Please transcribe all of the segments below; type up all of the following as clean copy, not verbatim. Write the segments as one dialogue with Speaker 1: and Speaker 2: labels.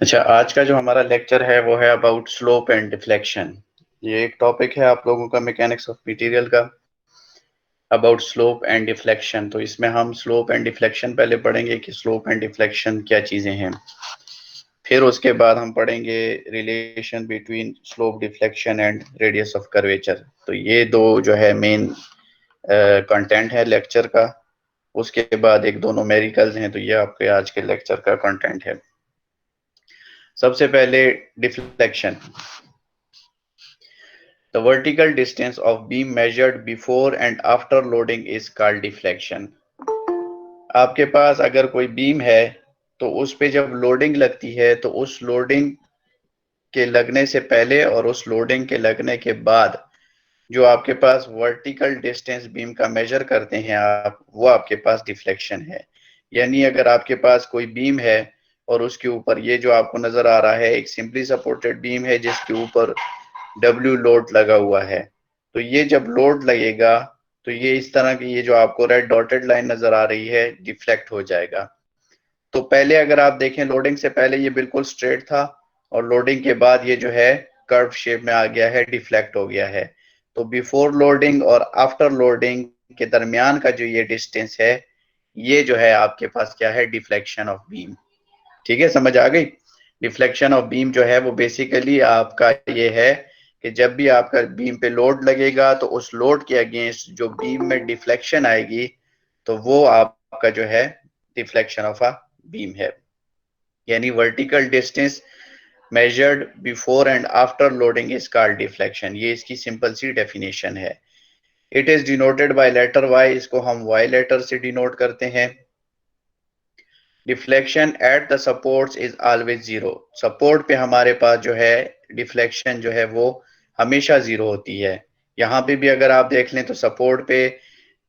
Speaker 1: अच्छा, आज का जो हमारा लेक्चर है वो है अबाउट स्लोप एंड डिफ्लेक्शन। ये एक टॉपिक है आप लोगों का मैकेनिक्स ऑफ मटेरियल का, अबाउट स्लोप एंड डिफ्लेक्शन। तो इसमें हम स्लोप एंड डिफ्लेक्शन पहले पढ़ेंगे कि स्लोप एंड डिफ्लेक्शन क्या चीजें हैं। फिर उसके बाद हम पढ़ेंगे relation between slope deflection and radius of curvature. तो ये दो जो है मेन कंटेंट है लेक्चर का। उसके बाद एक दो न्यूमेरिकल्स हैं, तो ये आपके आज के लेक्चर का कंटेंट है। सबसे पहले deflection. The vertical distance of beam measured before and after loading is called deflection. आपके पास अगर कोई बीम है तो उस पे जब लोडिंग लगती है तो उस लोडिंग के लगने से पहले और उस लोडिंग के लगने के बाद जो आपके पास वर्टिकल डिस्टेंस बीम का मेजर करते हैं आप, वो आपके पास डिफ्लेक्शन है। यानी अगर आपके पास कोई बीम है और उसके ऊपर ये जो आपको नजर आ रहा है एक सिंपली सपोर्टेड बीम है जिसके ऊपर W लोड लगा हुआ है, तो ये जब लोड लगेगा तो ये इस तरह की ये जो आपको रेड डॉटेड लाइन नजर आ रही है डिफ्लेक्ट हो जाएगा। तो पहले अगर आप देखें लोडिंग से पहले ये बिल्कुल स्ट्रेट था और लोडिंग के बाद ये जो है कर्व शेप में आ गया है, डिफ्लेक्ट हो गया है। तो बिफोर लोडिंग और आफ्टर लोडिंग के दरमियान का जो ये डिस्टेंस है, ये जो है आपके पास क्या है, डिफ्लेक्शन ऑफ बीम। ठीक है, समझ आ गई। डिफ्लेक्शन ऑफ बीम जो है वो बेसिकली आपका ये है कि जब भी आपका बीम पे लोड लगेगा तो उस लोड के अगेंस्ट जो बीम में डिफ्लेक्शन आएगी तो वो आपका जो है डिफ्लेक्शन ऑफ अ बीम है। यानी vertical distance measured before and after loading is called deflection. ये इसकी सिंपल सी डेफिनेशन है। It is denoted by letter Y, इसको हम वाई लेटर से डिनोट करते हैं। Deflection at the supports is always zero. Support पे हमारे पास जो है डिफ्लेक्शन जो है वो हमेशा जीरो होती है। यहाँ पे भी अगर आप देख लें तो सपोर्ट पे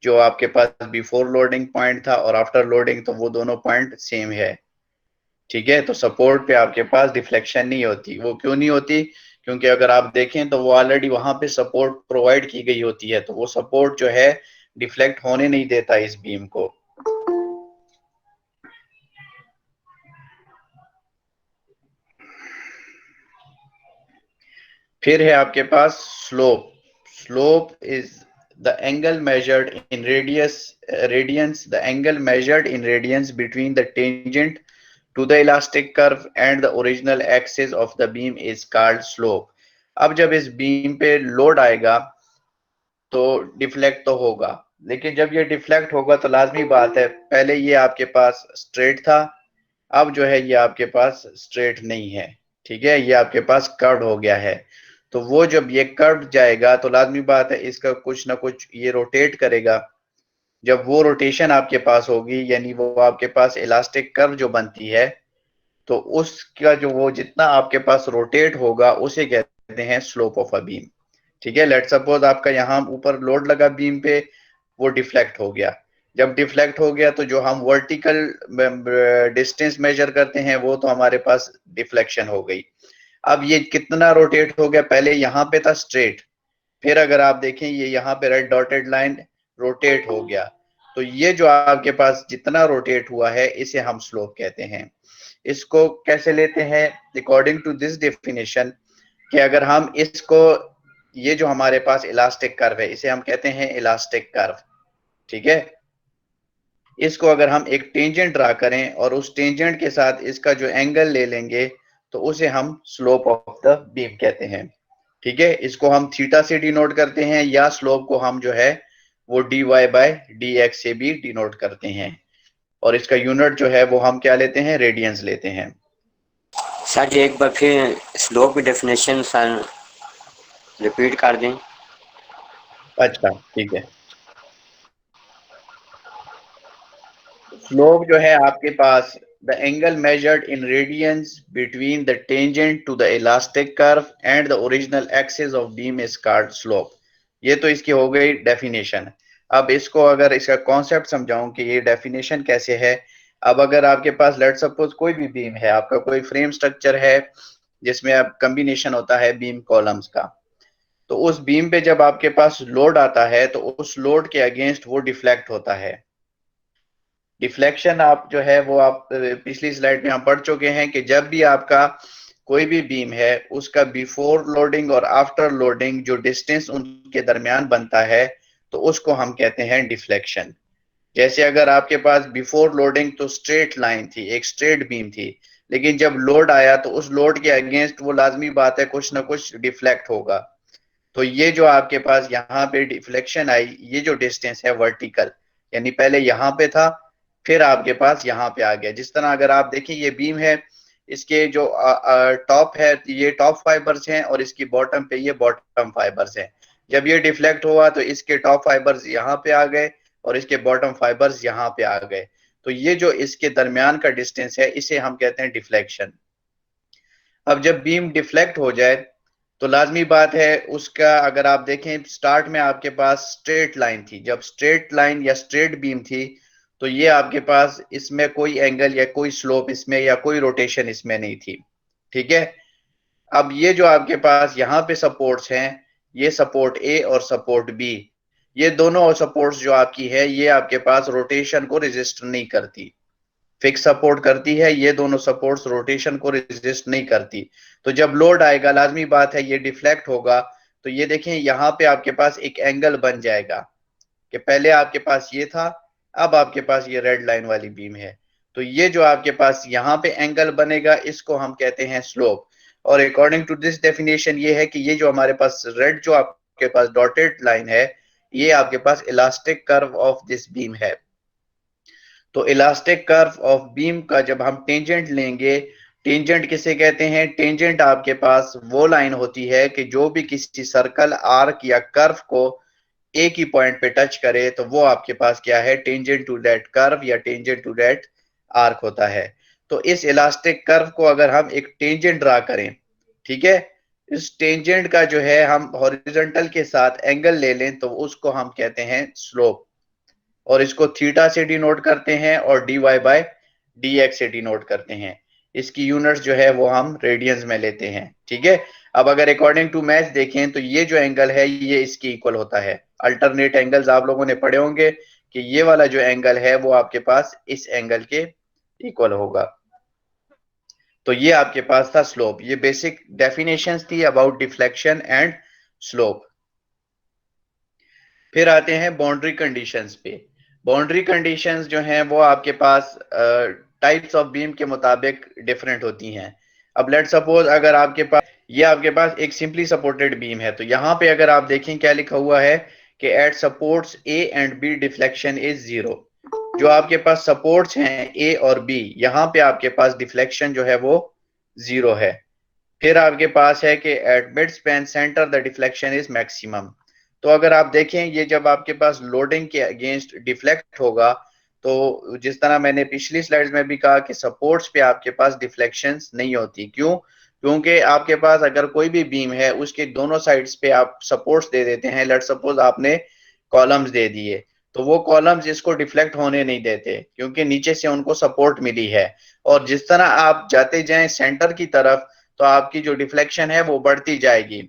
Speaker 1: जो आपके पास बिफोर लोडिंग पॉइंट था और आफ्टर लोडिंग, तो वो दोनों पॉइंट सेम है। ठीक है, तो सपोर्ट पे आपके पास डिफ्लेक्शन नहीं होती। वो क्यों नहीं होती? क्योंकि अगर आप देखें तो वो ऑलरेडी वहां पे सपोर्ट प्रोवाइड की गई होती है, तो वो सपोर्ट जो है डिफ्लेक्ट होने नहीं देता इस बीम को। फिर है आपके पास slope. Slope is the angle measured in radians, the angle measured in radians between the tangent to the elastic curve and the original axis of the beam is called slope. अब जब इस beam पे load आएगा तो deflect तो होगा, लेकिन जब ये डिफ्लेक्ट होगा तो लाजमी बात है पहले ये आपके पास स्ट्रेट था, अब जो है ये आपके पास स्ट्रेट नहीं है। ठीक है, ये आपके पास कर्व हो गया है। तो वो जब ये कर्व जाएगा तो लाजमी बात है इसका कुछ ना कुछ ये रोटेट करेगा। जब वो रोटेशन आपके पास होगी यानी वो आपके पास इलास्टिक कर्व जो बनती है, तो उसका जो वो जितना आपके पास रोटेट होगा उसे कहते हैं स्लोप ऑफ अ बीम। ठीक है, लेट सपोज आपका यहाँ ऊपर लोड लगा बीम पे, वो डिफ्लेक्ट हो गया। जब डिफ्लेक्ट हो गया तो जो हम वर्टिकल डिस्टेंस मेजर करते हैं वो तो हमारे पास डिफ्लेक्शन हो गई। अब ये कितना रोटेट हो गया, पहले यहाँ पे था स्ट्रेट, फिर अगर आप देखें ये यहाँ पे रेड डॉटेड लाइन रोटेट हो गया। तो ये जो आपके पास जितना रोटेट हुआ है इसे हम स्लोप कहते हैं। इसको कैसे लेते हैं? अकॉर्डिंग टू दिस डेफिनेशन, कि अगर हम इसको, ये जो हमारे पास इलास्टिक कर्व है इसे हम कहते हैं इलास्टिक कर्व। ठीक है, इसको अगर हम एक टेंजेंट ड्रा करें और उस टेंजेंट के साथ इसका जो एंगल ले लेंगे तो उसे हम स्लोप ऑफ द बीम कहते हैं। ठीक है, इसको हम थीटा से डिनोट करते हैं या स्लोप को हम जो है वो dy बाय dx से भी डिनोट करते हैं। और इसका यूनिट जो है वो हम क्या लेते हैं, रेडियंस लेते हैं।
Speaker 2: सर जी एक बार फिर स्लोप की डेफिनेशन सर रिपीट कर दें।
Speaker 1: अच्छा ठीक है, स्लोप जो है आपके पास the angle measured in radians between the tangent to the elastic curve and the original axis of beam is called slope. ये तो इसकी हो गई डेफिनेशन। अब इसको अगर इसका कॉन्सेप्ट समझाऊं कि ये डेफिनेशन कैसे है। अब अगर आपके पास लेट सपोज कोई भी बीम है, आपका कोई फ्रेम स्ट्रक्चर है जिसमें अब कॉम्बिनेशन होता है बीम कॉलम्स का, तो उस बीम पे जब आपके पास लोड आता है तो उस लोड के अगेंस्ट वो डिफ्लेक्ट होता है। डिफ्लेक्शन आप जो है वो आप पिछली स्लाइड में आप पढ़ चुके हैं कि जब भी आपका कोई भी बीम है उसका बिफोर लोडिंग और आफ्टर लोडिंग जो डिस्टेंस उनके दरमियान बनता है तो उसको हम कहते हैं डिफ्लेक्शन। जैसे अगर आपके पास बिफोर लोडिंग तो स्ट्रेट लाइन थी, एक स्ट्रेट बीम थी, लेकिन जब लोड आया तो उस लोड के अगेंस्ट वो लाजमी बात है कुछ ना कुछ डिफ्लेक्ट होगा। तो ये जो आपके पास यहाँ पे डिफ्लेक्शन आई, ये जो डिस्टेंस है वर्टिकल, यानी पहले यहाँ पे था फिर आपके पास यहाँ पे आ गया। जिस तरह अगर आप देखें ये बीम है, इसके जो टॉप है ये टॉप फाइबर्स हैं और इसकी बॉटम पे ये बॉटम फाइबर्स हैं। जब ये डिफ्लेक्ट हुआ तो इसके टॉप फाइबर्स यहाँ पे आ गए और इसके बॉटम फाइबर्स यहाँ पे आ गए। तो ये जो इसके दरमियान का डिस्टेंस है इसे हम कहते हैं डिफ्लेक्शन। अब जब बीम डिफ्लेक्ट हो जाए तो लाजमी बात है उसका, अगर आप देखें स्टार्ट में आपके पास स्ट्रेट लाइन थी, जब स्ट्रेट लाइन या स्ट्रेट बीम थी तो ये आपके पास इसमें कोई एंगल या कोई स्लोप इसमें या कोई रोटेशन इसमें नहीं थी। ठीक है। अब ये जो आपके पास यहाँ पे सपोर्ट्स हैं, ये सपोर्ट ए और सपोर्ट बी, ये दोनों सपोर्ट्स जो आपकी है ये आपके पास रोटेशन को रेजिस्ट नहीं करती, फिक्स सपोर्ट करती है। ये दोनों सपोर्ट्स रोटेशन को रेजिस्ट नहीं करती। तो जब लोड आएगा लाजमी बात है ये डिफ्लेक्ट होगा। तो ये देखें यहाँ पे आपके पास एक एंगल बन जाएगा कि पहले आपके पास ये था, अब आपके पास ये रेड लाइन वाली बीम है। तो ये जो आपके पास यहाँ पे एंगल बनेगा इसको हम कहते हैं स्लोप। और अकॉर्डिंग टू दिस डेफिनेशन ये है कि ये जो हमारे पास रेड जो आपके पास डॉटेड लाइन है ये आपके पास elastic curve of this beam है। तो इलास्टिक कर्व ऑफ बीम का जब हम टेंजेंट लेंगे, टेंजेंट किसे कहते हैं? टेंजेंट आपके पास वो लाइन होती है कि जो भी किसी सर्कल, आर्क या कर्व को एक ही पॉइंट पे टच करे तो वो आपके पास क्या है? टेंजेंट टू दैट कर्व या टेंजेंट टू दैट आर्क होता है। तो इस इलास्टिक कर्व को अगर हम एक टेंजेंट ड्रा करें, ठीक है, इस टेंजेंट का जो है हम हॉरिजॉन्टल के साथ एंगल ले लें तो उसको हम कहते हैं स्लोप, और इसको थीटा से डिनोट करते हैं और D Y by D X से डिनोट करते हैं। इसकी यूनिट्स जो है वो हम रेडियंस में लेते हैं। ठीक है। अब अगर अकॉर्डिंग टू मैथ्स देखें तो ये जो एंगल है ये इसके इक्वल होता है। अल्टरनेट एंगल्स आप लोगों ने पढ़े होंगे कि ये वाला जो एंगल है वो आपके पास इस एंगल के इक्वल होगा। तो ये आपके पास था स्लोप। ये बेसिक डेफिनेशंस थी अबाउट डिफ्लेक्शन एंड स्लोप। फिर आते हैं बाउंड्री कंडीशंस पे। बाउंड्री कंडीशंस जो हैं वो आपके पास टाइप्स ऑफ बीम के मुताबिक डिफरेंट होती हैं। अब लेट सपोज अगर आपके पास ये आपके पास एक सिंपली सपोर्टेड बीम है तो यहाँ पे अगर आप देखें क्या लिखा हुआ है कि at supports A and B deflection is zero. जो आपके पास सपोर्ट्स हैं ए और बी, यहाँ पे आपके पास डिफ्लेक्शन जो है वो जीरो है। फिर आपके पास है कि at mid span centre the deflection is maximum. तो अगर आप देखें ये जब आपके पास लोडिंग के अगेंस्ट डिफ्लेक्ट होगा तो जिस तरह मैंने पिछली स्लाइड्स में भी कहा कि सपोर्ट्स पे आपके पास डिफ्लेक्शंस नहीं होती। क्यों? क्योंकि आपके पास अगर कोई भी बीम है उसके दोनों साइड्स पे आप सपोर्ट्स दे देते हैं, लेट सपोज आपने कॉलम्स दे दिए, तो वो कॉलम्स इसको डिफ्लेक्ट होने नहीं देते क्योंकि नीचे से उनको सपोर्ट मिली है। और जिस तरह आप जाते जाएं सेंटर की तरफ तो आपकी जो डिफ्लेक्शन है वो बढ़ती जाएगी।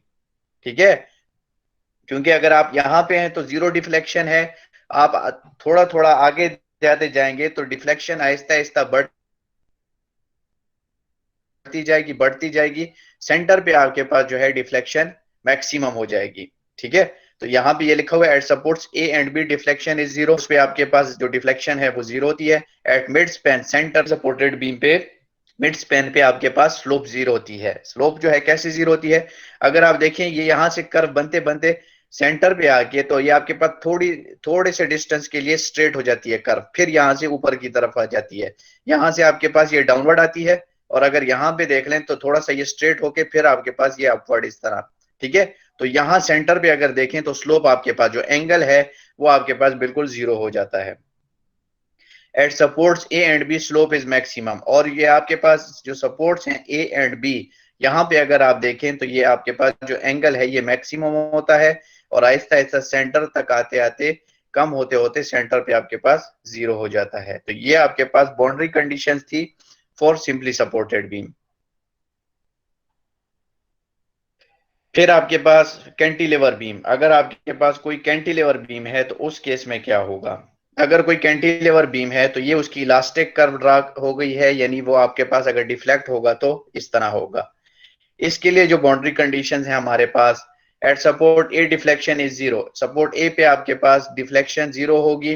Speaker 1: ठीक है। क्योंकि अगर आप यहाँ पे हैं तो जीरो डिफ्लेक्शन है, आप थोड़ा थोड़ा आगे जाते जाएंगे तो डिफ्लेक्शन आहिस्ता आहिस्ता बढ़ती जाएगी, सेंटर पे आपके पास जो है डिफ्लेक्शन मैक्सिमम हो जाएगी। ठीक है। तो यहाँ पे ये लिखा हुआ है at supports A and B deflection is zero, उस पे आपके पास जो डिफ्लेक्शन है वो जीरो होती है। At mid span centre supported beam पे मिड स्पैन पे आपके पास स्लोप जीरो होती है। स्लोप जो है कैसे जीरो होती है? अगर आप देखें ये यहाँ से कर्व बनते बनते सेंटर पे आके तो ये आपके पास थोड़े से डिस्टेंस के लिए स्ट्रेट हो जाती है कर्व, फिर यहाँ से ऊपर की तरफ आ जाती है। यहाँ से आपके पास ये डाउनवर्ड आती है और अगर यहाँ पे देख लें तो थोड़ा सा ये स्ट्रेट होके फिर आपके पास ये अपवर्ड इस तरह। ठीक है। तो यहाँ सेंटर पे अगर देखें तो स्लोप आपके पास जो एंगल है वो आपके पास बिल्कुल जीरो हो जाता है। At supports A and B slope is maximum. और ये आपके पास जो सपोर्ट्स हैं ए एंड बी, यहाँ पे अगर आप देखें तो ये आपके पास जो एंगल है ये मैक्सिमम होता है और आहिस्ता आहिस्ता सेंटर तक आते आते कम होते होते सेंटर पे आपके पास जीरो हो जाता है। तो ये आपके पास बाउंड्री कंडीशंस थी फॉर सिंपली सपोर्टेड बीम। फिर आपके पास कैंटिलीवर बीम। अगर आपके पास कोई कैंटिलीवर बीम है तो उस केस में क्या होगा? अगर कोई कैंटिलीवर बीम है तो ये उसकी इलास्टिक कर्व ड्रा हो गई है, यानी वो आपके पास अगर डिफ्लेक्ट होगा तो इस तरह होगा। इसके लिए जो बाउंड्री कंडीशंस है हमारे पास, at support A deflection is zero, support A पे आपके पास डिफ्लेक्शन जीरो होगी।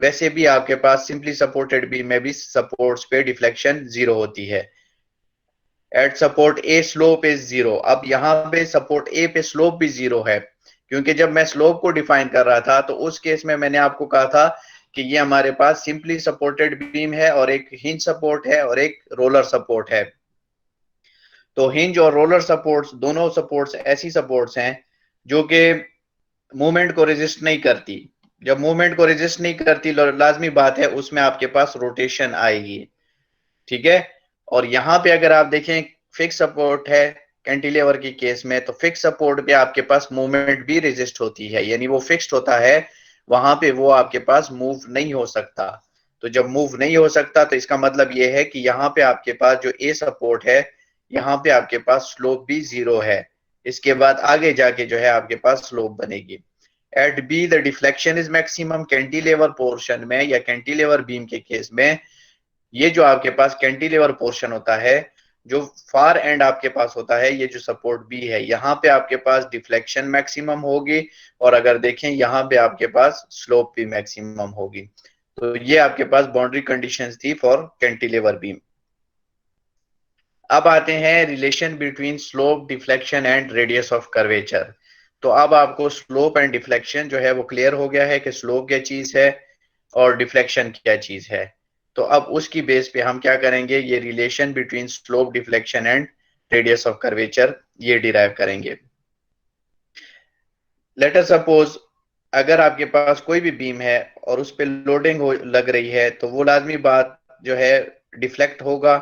Speaker 1: वैसे भी आपके पास सिंपली सपोर्टेड बीम में भी सपोर्ट्स पे डिफ्लेक्शन जीरो होती है। Eight support A slope is zero, अब यहाँ पे सपोर्ट ए पे स्लोप भी जीरो है, क्योंकि जब मैं स्लोप को डिफाइन कर रहा था तो उस केस में मैंने आपको कहा था कि ये हमारे पास सिंपली सपोर्टेड बीम है और एक हिंज सपोर्ट है और एक रोलर सपोर्ट है। तो हिंज और रोलर सपोर्ट्स दोनों सपोर्ट्स ऐसी सपोर्ट्स हैं जो कि मूवमेंट को रेजिस्ट नहीं करती। जब मूवमेंट को रेजिस्ट नहीं करती, लाजमी बात है उसमें आपके पास रोटेशन आएगी, ठीक है। और यहाँ पे अगर आप देखें फिक्स सपोर्ट है कैंटिलीवर की केस में, तो फिक्स सपोर्ट पे आपके पास मूवमेंट भी रेजिस्ट होती है, यानी वो फिक्स्ड होता है, वहां पे वो आपके पास मूव नहीं हो सकता। तो जब मूव नहीं हो सकता तो इसका मतलब ये है कि यहाँ पे आपके पास जो ए सपोर्ट है, यहाँ पे आपके पास स्लोप भी जीरो है। इसके बाद आगे जाके जो है आपके पास स्लोप बनेगी। At B the deflection is maximum, cantilever portion में या कैंटिलीवर बीम के केस में ये जो आपके पास कैंटिलीवर पोर्शन होता है, जो फार एंड आपके पास होता है, ये जो सपोर्ट बी है, यहाँ पे आपके पास डिफ्लेक्शन मैक्सिमम होगी, और अगर देखें यहाँ पे आपके पास स्लोप भी मैक्सिमम होगी। तो ये आपके पास बाउंड्री कंडीशंस थी फॉर कैंटिलीवर बीम। अब आते हैं relation between slope, deflection and radius of curvature. तो अब आपको स्लोप एंड डिफ्लेक्शन जो है वो क्लियर हो गया है कि स्लोप क्या चीज है और डिफ्लेक्शन क्या चीज है। तो अब उसकी बेस पे हम क्या करेंगे, ये relation between slope, deflection and radius of curvature ये डिराइव करेंगे। लेट अस सपोज अगर आपके पास कोई भी बीम है और उस पर लोडिंग लग रही है, तो वो लाजमी बात जो है डिफ्लेक्ट होगा,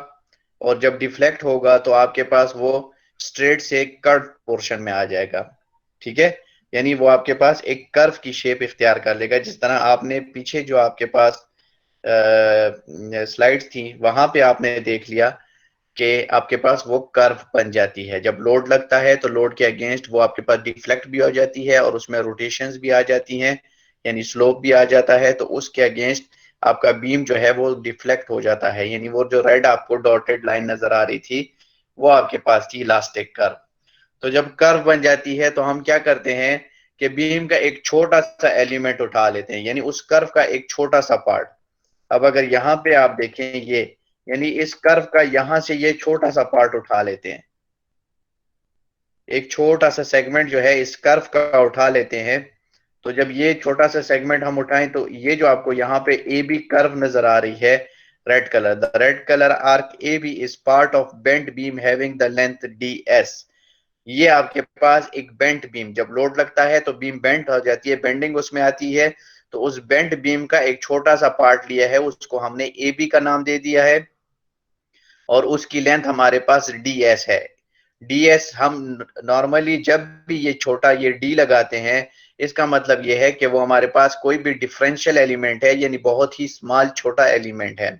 Speaker 1: और जब डिफ्लेक्ट होगा तो आपके पास वो स्ट्रेट से कर्व पोर्शन में आ जाएगा, ठीक है। यानी वो आपके पास एक कर्व की शेप इख्तियार कर लेगा, जिस तरह आपने पीछे जो आपके पास स्लाइड्स थी वहां पे आपने देख लिया कि आपके पास वो कर्व बन जाती है। जब लोड लगता है तो लोड के अगेंस्ट वो आपके पास डिफ्लेक्ट भी हो जाती है और उसमें रोटेशंस भी आ जाती हैं, यानी स्लोप भी आ जाता है। तो उसके अगेंस्ट आपका बीम जो है वो डिफ्लेक्ट हो जाता है, यानी वो जो रेड आपको डॉटेड लाइन नजर आ रही थी वो आपके पास थी इलास्टिक कर्व। तो जब कर्व बन जाती है तो हम क्या करते हैं कि बीम का एक छोटा सा एलिमेंट उठा लेते हैं, यानी उस कर्व का एक छोटा सा पार्ट। अब अगर यहाँ पे आप देखें ये, यानी इस कर्व का यहां से ये छोटा सा पार्ट उठा लेते हैं, एक छोटा सा सेगमेंट जो है इस कर्व का उठा लेते हैं। तो जब ये छोटा सा सेगमेंट हम उठाएं तो ये जो आपको यहाँ पे ए बी कर्व नजर आ रही है, red colour, the red colour arc A B is part of bent beam having the length D S. ये आपके पास एक बेंट बीम, जब लोड लगता है तो बीम बेंट हो जाती है, बेंडिंग उसमें आती है। तो उस बेंट बीम का एक छोटा सा पार्ट लिया है, उसको हमने ए बी का नाम दे दिया है, और उसकी लेंथ हमारे पास डी एस है। डी एस हम नॉर्मली जब भी ये छोटा ये डी लगाते हैं, इसका मतलब ये है कि वो हमारे पास कोई भी डिफरेंशियल एलिमेंट है, यानी बहुत ही स्मॉल छोटा एलिमेंट है।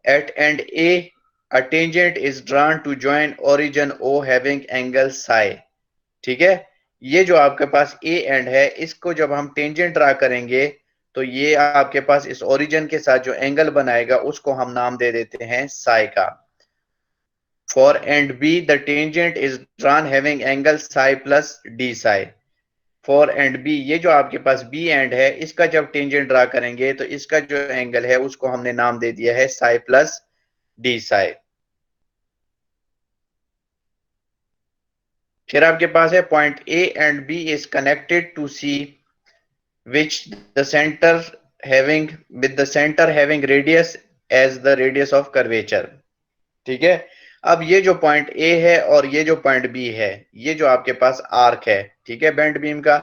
Speaker 1: At end A a tangent is drawn to join origin O having angle psi, ठीक है। ये जो आपके पास ए एंड है, इसको जब हम टेंजेंट ड्रा करेंगे तो ये आपके पास इस ओरिजिन के साथ जो एंगल बनाएगा उसको हम नाम दे देते हैं साई का। For end B the tangent is drawn having angle psi plus D psi. For end B, ये जो आपके पास बी एंड है, इसका जब टेंजेंट ड्रा करेंगे तो इसका जो एंगल है उसको हमने नाम दे दिया है साई प्लस डी साई। फिर आपके पास है point A and B is connected to C which the center having with the center having radius as the radius of curvature, ठीक है। अब ये जो पॉइंट ए है और ये जो पॉइंट बी है, ये जो आपके पास आर्क है, ठीक है, बेंट बीम का,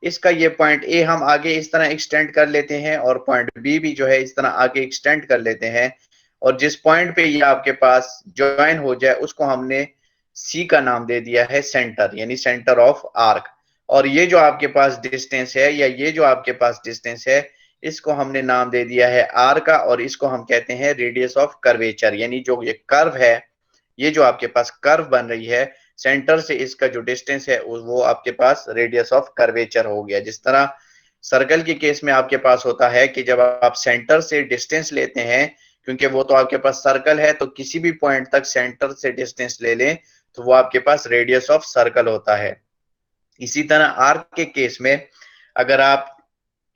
Speaker 1: इसका ये पॉइंट ए हम आगे इस तरह एक्सटेंड कर लेते हैं और पॉइंट बी भी जो है इस तरह आगे एक्सटेंड कर लेते हैं, और जिस पॉइंट पे ये आपके पास ज्वाइन हो जाए उसको हमने सी का नाम दे दिया है सेंटर, यानी सेंटर ऑफ आर्क। और ये जो आपके पास डिस्टेंस है या ये जो आपके पास डिस्टेंस है, इसको हमने नाम दे दिया है आर का, और इसको हम कहते हैं रेडियस ऑफ कर्वेचर, यानी जो ये कर्व है, ये जो आपके पास कर्व बन रही है, सेंटर से इसका जो डिस्टेंस है वो आपके पास रेडियस ऑफ कर्वेचर हो गया। जिस तरह सर्कल के केस में आपके पास होता है कि जब आप सेंटर से डिस्टेंस लेते हैं, क्योंकि वो तो आपके पास सर्कल है, तो किसी भी पॉइंट तक सेंटर से डिस्टेंस ले लें तो वो आपके पास रेडियस ऑफ सर्कल होता है। इसी तरह आर्क के केस में अगर आप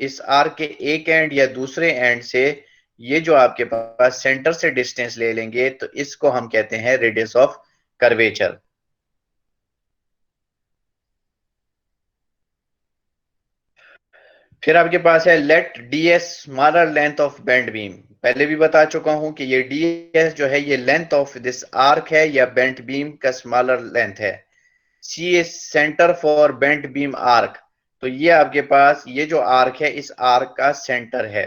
Speaker 1: इस आर्क के एक एंड या दूसरे एंड से ये जो आपके पास सेंटर से डिस्टेंस ले लेंगे तो इसको हम कहते हैं रेडियस ऑफ कर्वेचर। फिर आपके पास है let D S smaller length of bend beam. पहले भी बता चुका हूं कि ये डी एस जो है ये लेंथ ऑफ दिस आर्क है या बेंट बीम का स्मॉलर लेंथ है। C is centre for bent beam arc, तो ये आपके पास ये जो आर्क है इस आर्क का सेंटर है।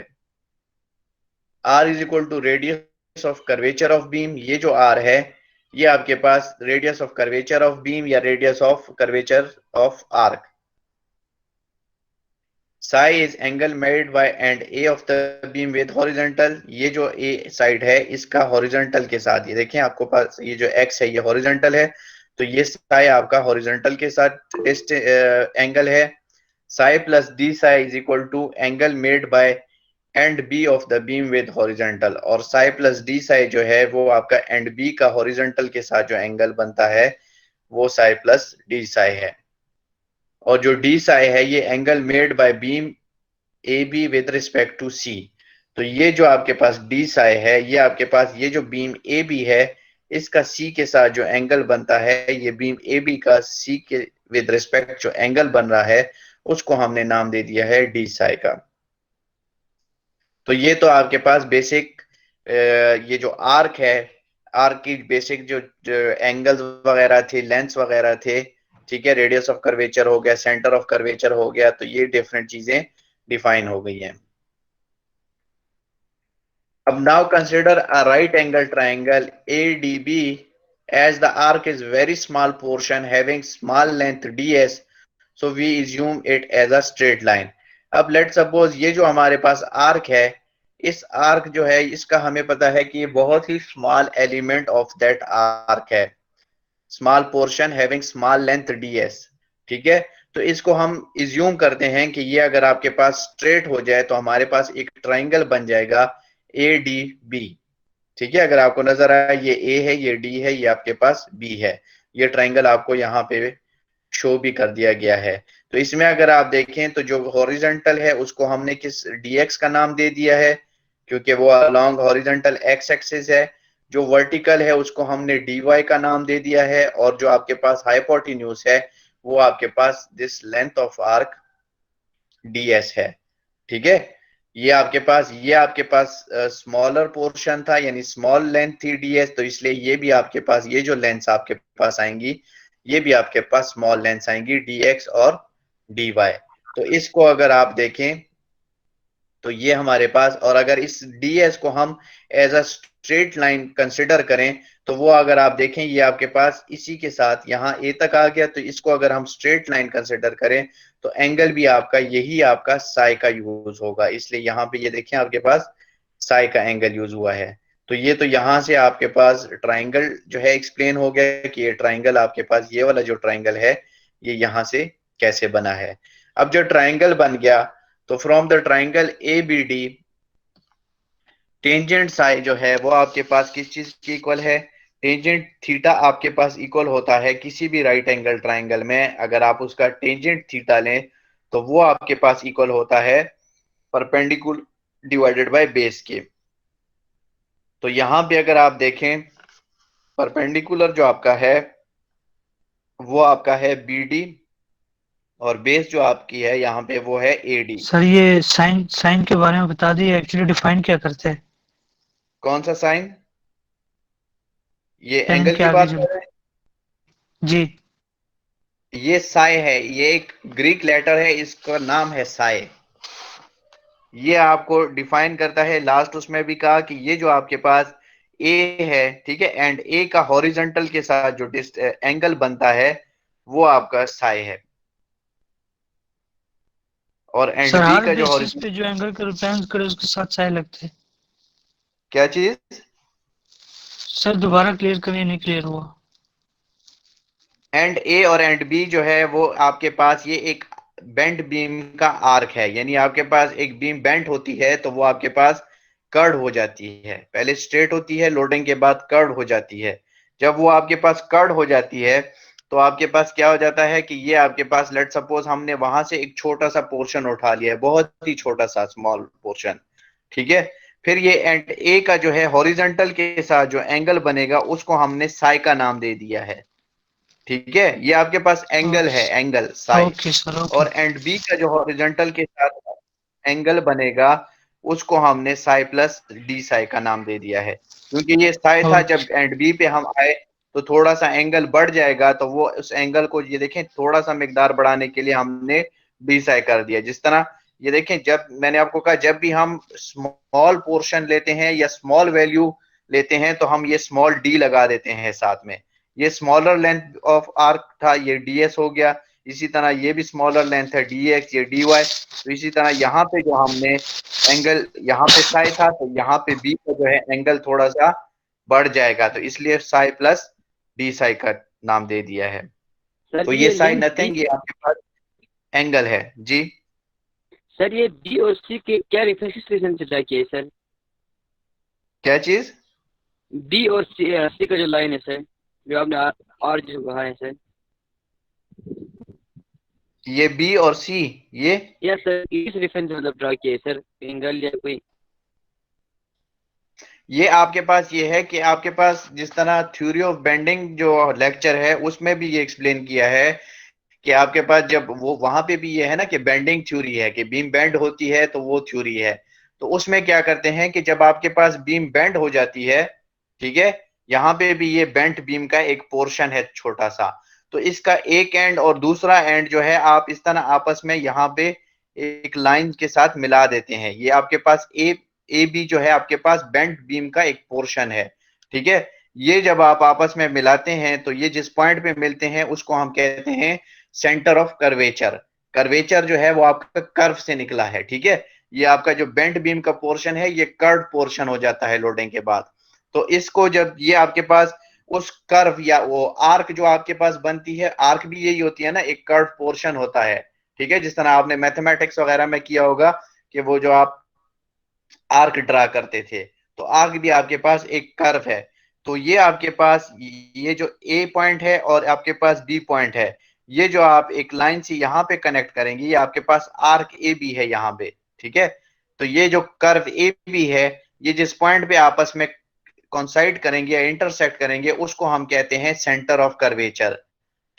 Speaker 1: R is equal to radius of curvature of beam, ये जो आर है ये आपके पास radius of curvature of beam या radius of curvature of arc. Psi is angle made by end A of the beam with horizontal, ये जो ए side है इसका हॉरिजॉन्टल के साथ, ये देखें आपको पास ये जो एक्स है ये हॉरिजॉन्टल है, तो ये साई आपका हॉरिजॉन्टल के साथ एंगल है। Psi plus D psi is equal to angle made by end B of the beam with horizontal, और साई प्लस डी साई जो है वो आपका एंड बी का हॉरिजॉन्टल के साथ जो एंगल बनता है वो साई प्लस डी साई है। और जो डी साई है ये angle made by beam A B with respect to C, तो ये जो आपके पास डी साई है ये आपके पास ये जो बीम ए बी है इसका सी के साथ जो एंगल बनता है, ये बीम ए बी का सी के विद रिस्पेक्ट जो एंगल बन रहा है उसको हमने नाम दे दिया है डी साई का। तो ये तो आपके पास बेसिक ये जो आर्क है, आर्क की बेसिक जो एंगल्स वगैरह थे, लेंथ्स वगैरह थे, ठीक है, रेडियस ऑफ कर्वेचर हो गया, सेंटर ऑफ कर्वेचर हो गया, तो ये डिफरेंट चीजें डिफाइन हो गई हैं। अब now consider a right angle triangle ADB as the arc is very small portion having small length ds, so we assume it as a straight line। अब लेट सपोज ये जो हमारे पास आर्क है, इस आर्क जो है इसका हमें पता है कि ये बहुत ही small element of that arc है, small portion having small length ds, ठीक है। तो इसको हम इज्यूम करते हैं कि ये अगर आपके पास स्ट्रेट हो जाए तो हमारे पास एक ट्राइंगल बन जाएगा ADB, ठीक है। अगर आपको नजर आए ये A है, ये D है, ये आपके पास B है, ये ट्राइंगल आपको यहाँ पे शो भी कर दिया गया है। तो इसमें अगर आप देखें तो जो हॉरिजॉन्टल है उसको हमने किस dx का नाम दे दिया है क्योंकि वो अलोंग हॉरिजॉन्टल x एक्सिस है। जो वर्टिकल है उसको हमने dy का नाम दे दिया है, और जो आपके पास हाइपोटेन्यूज है वो आपके पास this length of arc ds है, ठीक है। ये आपके पास स्मॉलर पोर्शन था यानी स्मॉल लेंथ थी ds, तो इसलिए ये भी आपके पास ये जो लेंथ आपके पास आएंगी ये भी आपके पास स्मॉल लेंथ आएंगी dx और dy। तो इसको अगर आप देखें तो ये हमारे पास, और अगर इस ds को हम as a straight line consider करें तो वो अगर आप देखें ये आपके पास इसी के साथ यहाँ a तक आ गया, तो इसको अगर हम स्ट्रेट लाइन कंसिडर करें तो एंगल भी आपका यही आपका साई का यूज होगा, इसलिए यहाँ पे ये देखें आपके पास साई का एंगल यूज हुआ है। तो ये तो यहाँ से आपके पास ट्राइंगल जो है एक्सप्लेन हो गया कि ये ट्राइंगल आपके पास ये वाला जो ट्राइंगल है ये यहाँ से कैसे बना है। अब जो ट्राइंगल बन गया तो from the triangle ABD tangent Sai जो है वो आपके पास किस चीज की इक्वल है, टेंजेंट थीटा आपके पास इक्वल होता है किसी भी राइट एंगल ट्राइंगल में अगर आप उसका टेंजेंट थीटा लें तो वो आपके पास इक्वल होता है परपेंडिकुलर डिवाइडेड बाय बेस के। तो यहां पे अगर आप देखें परपेंडिकुलर जो आपका है वो आपका है BD और बेस जो आपकी है यहाँ पे वो है AD।
Speaker 3: सर ये साइन साइन के बारे में बता दिए, एक्चुअली डिफाइन क्या करते हैं?
Speaker 1: कौन सा साइन? ये
Speaker 3: टेन
Speaker 1: एंगल
Speaker 3: के
Speaker 1: की
Speaker 3: आगे
Speaker 1: बात
Speaker 3: जो,
Speaker 1: कर रहे हैं?
Speaker 3: जी
Speaker 1: ये साई है, ये एक ग्रीक लेटर है, इसका नाम है साई। ये आपको डिफाइन करता है, लास्ट उसमें भी कहा कि ये जो आपके पास ए है, ठीक है, एंड ए का हॉरिजॉन्टल के साथ जो एंगल बनता है वो आपका साई है, और एंड
Speaker 3: सर
Speaker 1: बी
Speaker 3: हर
Speaker 1: का जो
Speaker 3: बेसिस
Speaker 1: हॉरिजॉन्टल
Speaker 3: पे जो एंगल का रिफरेंस करे उसके साथ साइन लगते हैं।
Speaker 1: क्या चीज?
Speaker 3: सर दोबारा क्लियर करिए, नहीं क्लियर हुआ।
Speaker 1: एंड ए और एंड बी जो है वो आपके पास ये एक बेंट बीम का आर्क है, यानी आपके पास एक बीम बेंट होती है तो वो आपके पास कर्ड हो जाती है। पहले स्ट्रेट होती है, लोडिंग के बाद कर्ड हो जाती है। जब वो आपके पास कर्ड हो जाती है तो आपके पास क्या हो जाता है कि ये आपके पास, लेट सपोज हमने वहां से एक छोटा सा पोर्शन उठा लिया है, बहुत ही छोटा सा स्मॉल पोर्शन, ठीक है। फिर ये एंड ए का जो है हॉरिजॉन्टल के साथ जो एंगल बनेगा उसको हमने साई का नाम दे दिया है, ठीक है। ये आपके पास एंगल है, angle Sai.
Speaker 3: Okay sir, okay.
Speaker 1: और एंड बी का जो हॉरिजॉन्टल के साथ एंगल बनेगा उसको हमने साई प्लस डी साई का नाम दे दिया है, क्योंकि ये साई था,
Speaker 3: ओके।
Speaker 1: जब एंड बी पे हम आए तो थोड़ा सा एंगल बढ़ जाएगा, तो वो उस एंगल को, ये देखें, थोड़ा सा मिकदार बढ़ाने के लिए हमने डी साई कर दिया। जिस तरह ये देखें, जब मैंने आपको कहा जब भी हम स्मॉल पोर्शन लेते हैं या स्मॉल वैल्यू लेते हैं तो हम ये स्मॉल डी लगा देते हैं साथ में। ये स्मॉलर लेंथ ऑफ आर्क था, ये ds हो गया। इसी तरह ये भी स्मॉलर लेंथ है, dx, ये dy। तो इसी तरह यहाँ पे जो हमने एंगल, यहाँ पे साई था तो यहाँ पे b का जो है एंगल थोड़ा सा बढ़ जाएगा, तो इसलिए साई प्लस डी साई का नाम दे दिया है।
Speaker 4: सर
Speaker 1: तो ये
Speaker 4: ये
Speaker 1: साई
Speaker 4: लेंथ डी,
Speaker 1: नथिंग, ये आपके पास एंगल है जी।
Speaker 4: सर ये बी और सी के क्या रेफरेंस से ड्रा किए सर?
Speaker 1: क्या चीज?
Speaker 4: डी और सी का जो लाइन है सर, जो आपने आर जो कहा है सर।
Speaker 1: ये बी और सी, ये
Speaker 4: या सर इस रेफरेंस से मतलब ड्रा किए सर, एंगल या कोई?
Speaker 1: ये आपके पास ये है कि आपके पास जिस तरह थ्योरी ऑफ बेंडिंग जो लेक्चर है उसमें भी ये एक्सप्लेन किया है कि आपके पास जब वो, वहां पे भी ये है ना कि बेंडिंग थ्योरी है, कि बीम बेंड होती है तो वो थ्योरी है। तो उसमें क्या करते हैं कि जब आपके पास बीम बेंड हो जाती है, ठीक है, यहाँ पे भी ये बेंट बीम का एक पोर्शन है छोटा सा, तो इसका एक एंड और दूसरा एंड जो है आप इस तरह आपस में यहाँ पे एक लाइन के साथ मिला देते हैं। ये आपके पास ए बी जो है आपके पास बेंट बीम का एक पोर्शन है, ठीक है। ये जब आप आपस में मिलाते हैं तो ये जिस पॉइंट पे मिलते हैं उसको हम कहते हैं सेंटर ऑफ कर्वेचर। कर्वेचर जो है वो आपका कर्व से निकला है, ठीक है। ये आपका जो बेंट बीम का पोर्शन है ये कर्व पोर्शन हो जाता है लोडिंग के बाद। तो इसको जब ये आपके पास उस कर्व या वो आर्क जो आपके पास बनती है, आर्क भी यही होती है ना, एक कर्व पोर्शन होता है, ठीक है। जिस तरह आपने मैथमेटिक्स वगैरह में किया होगा कि वो जो आप आर्क ड्रा करते थे, तो आर्क भी आपके पास एक कर्व है। तो ये आपके पास ये जो ए पॉइंट है और आपके पास बी पॉइंट है, ये जो आप एक लाइन से यहाँ पे कनेक्ट करेंगे, ये आपके पास आर्क ए बी है यहाँ पे, ठीक है। तो ये जो कर्व ए बी है, ये जिस पॉइंट पे आपस में कॉन्साइड करेंगे या इंटरसेक्ट करेंगे उसको हम कहते हैं सेंटर ऑफ कर्वेचर,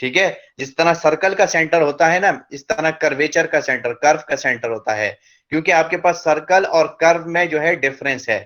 Speaker 1: ठीक है। जिस तरह सर्कल का सेंटर होता है ना, इस तरह कर्वेचर का सेंटर, कर्व का सेंटर होता है, क्योंकि आपके पास सर्कल और कर्व में जो है डिफरेंस है,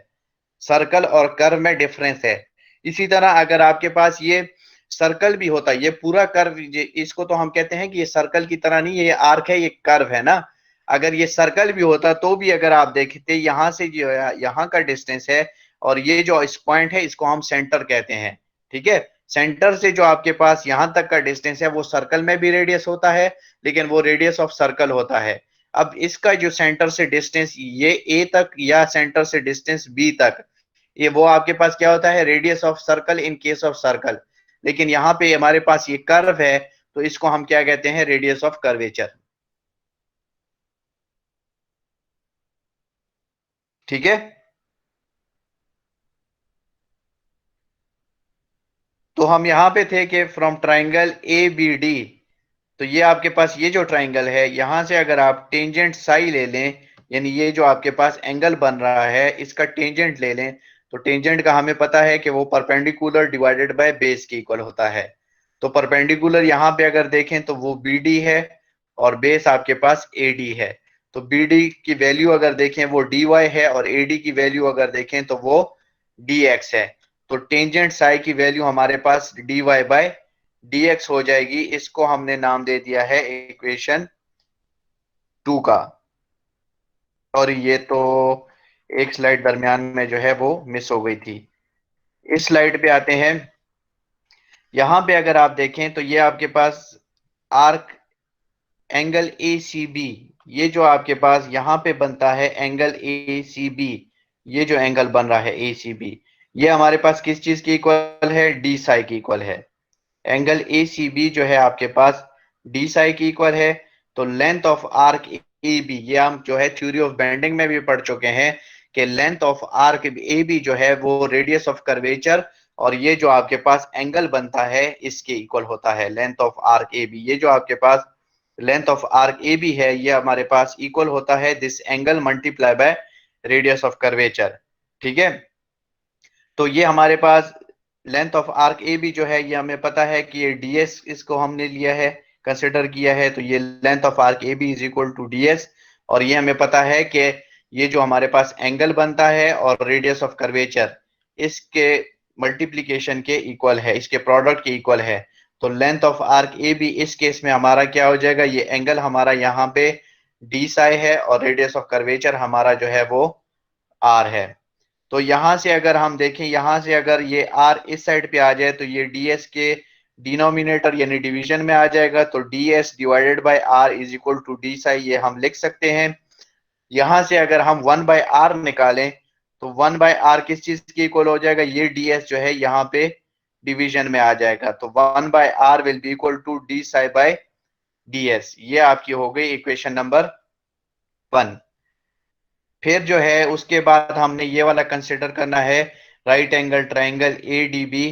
Speaker 1: सर्कल और कर्व में डिफरेंस है। इसी तरह अगर आपके पास ये सर्कल भी होता, ये पूरा कर्व, इसको तो हम कहते हैं कि ये सर्कल की तरह नहीं है, ये आर्क है, ये कर्व है ना। अगर ये सर्कल भी होता तो भी अगर आप देखते यहां से जो यहाँ का डिस्टेंस है और ये जो इस पॉइंट है इसको हम सेंटर कहते हैं, ठीक है। सेंटर से जो आपके पास यहां तक का डिस्टेंस है वो सर्कल में भी रेडियस होता है, लेकिन वो रेडियस ऑफ सर्कल होता है। अब इसका जो सेंटर से डिस्टेंस ये ए तक या सेंटर से डिस्टेंस बी तक, ये वो आपके पास क्या होता है, radius of circle in case of circle. लेकिन यहाँ पे हमारे पास ये कर्व है तो इसको हम क्या कहते हैं, रेडियस ऑफ कर्वेचर, ठीक है। तो हम यहाँ पे थे कि from triangle A B D, तो ये आपके पास ये जो ट्राइंगल है, यहां से अगर आप टेंजेंट साई ले लें, यानी ये जो आपके पास एंगल बन रहा है इसका टेंजेंट ले लें, तो टेंजेंट का हमें पता है कि वो परपेंडिकुलर डिवाइडेड बाय बेस के इक्वल होता है। तो परपेंडिकुलर यहाँ पे अगर देखें तो वो बी डी है और बेस आपके पास ए डी है। तो बी डी की वैल्यू अगर देखें वो डी वाई है और ए डी की वैल्यू अगर देखें तो वो डी एक्स है। तो टेंजेंट साई की वैल्यू हमारे पास डी वाई बाय dx हो जाएगी। इसको हमने नाम दे दिया है इक्वेशन 2 का। और ये तो एक स्लाइड दरमियान में जो है वो मिस हो गई थी। इस स्लाइड पे आते हैं। यहां पे अगर आप देखें तो ये आपके पास arc angle A C B, ये जो आपके पास यहां पे बनता है एंगल ए सी बी, ये जो एंगल बन रहा है ए सी बी, ये हमारे पास किस चीज की इक्वल है, डी साई की इक्वल है। एंगल ए सी बी जो है आपके पास डी साई की इक्वल है। तो length of arc A B, ये हम जो है थ्योरी ऑफ बेंडिंग में भी पढ़ चुके हैं कि length of arc A B जो है वो रेडियस ऑफ कर्वेचर और ये जो आपके पास एंगल बनता है इसके इक्वल होता है। Length of arc A B, ये जो आपके पास length of arc A B है ये हमारे पास इक्वल होता है this angle multiply by radius of curvature. ठीक है, तो ये हमारे पास length of arc A B जो है ये हमें पता है कि ये ds इसको हमने लिया है, कंसिडर किया है, तो ये length of arc A B is equal to ds। और ये हमें पता है कि ये जो हमारे पास एंगल बनता है और रेडियस ऑफ कर्वेचर इसके मल्टीप्लीकेशन के इक्वल है, इसके प्रोडक्ट के इक्वल है। तो length of arc A B इस केस में हमारा क्या हो जाएगा, ये एंगल हमारा यहाँ पे डी साई है और रेडियस ऑफ कर्वेचर हमारा जो है वो आर है। तो यहां से अगर हम देखें, यहां से अगर ये आर इस साइड पे आ जाए तो ये ds के डिनोमिनेटर यानी डिवीजन में आ जाएगा, तो ds divided by r is equal to d psi, ये हम लिख सकते हैं। यहां से अगर हम 1 बाय r निकालें तो 1 बाय r किस चीज के इक्वल हो जाएगा, ये ds जो है यहाँ पे डिवीजन में आ जाएगा, तो 1 by r will be equal to d psi by ds। ये आपकी हो गई इक्वेशन नंबर 1। फिर जो है उसके बाद हमने ये वाला कंसिडर करना है, right angle triangle ADB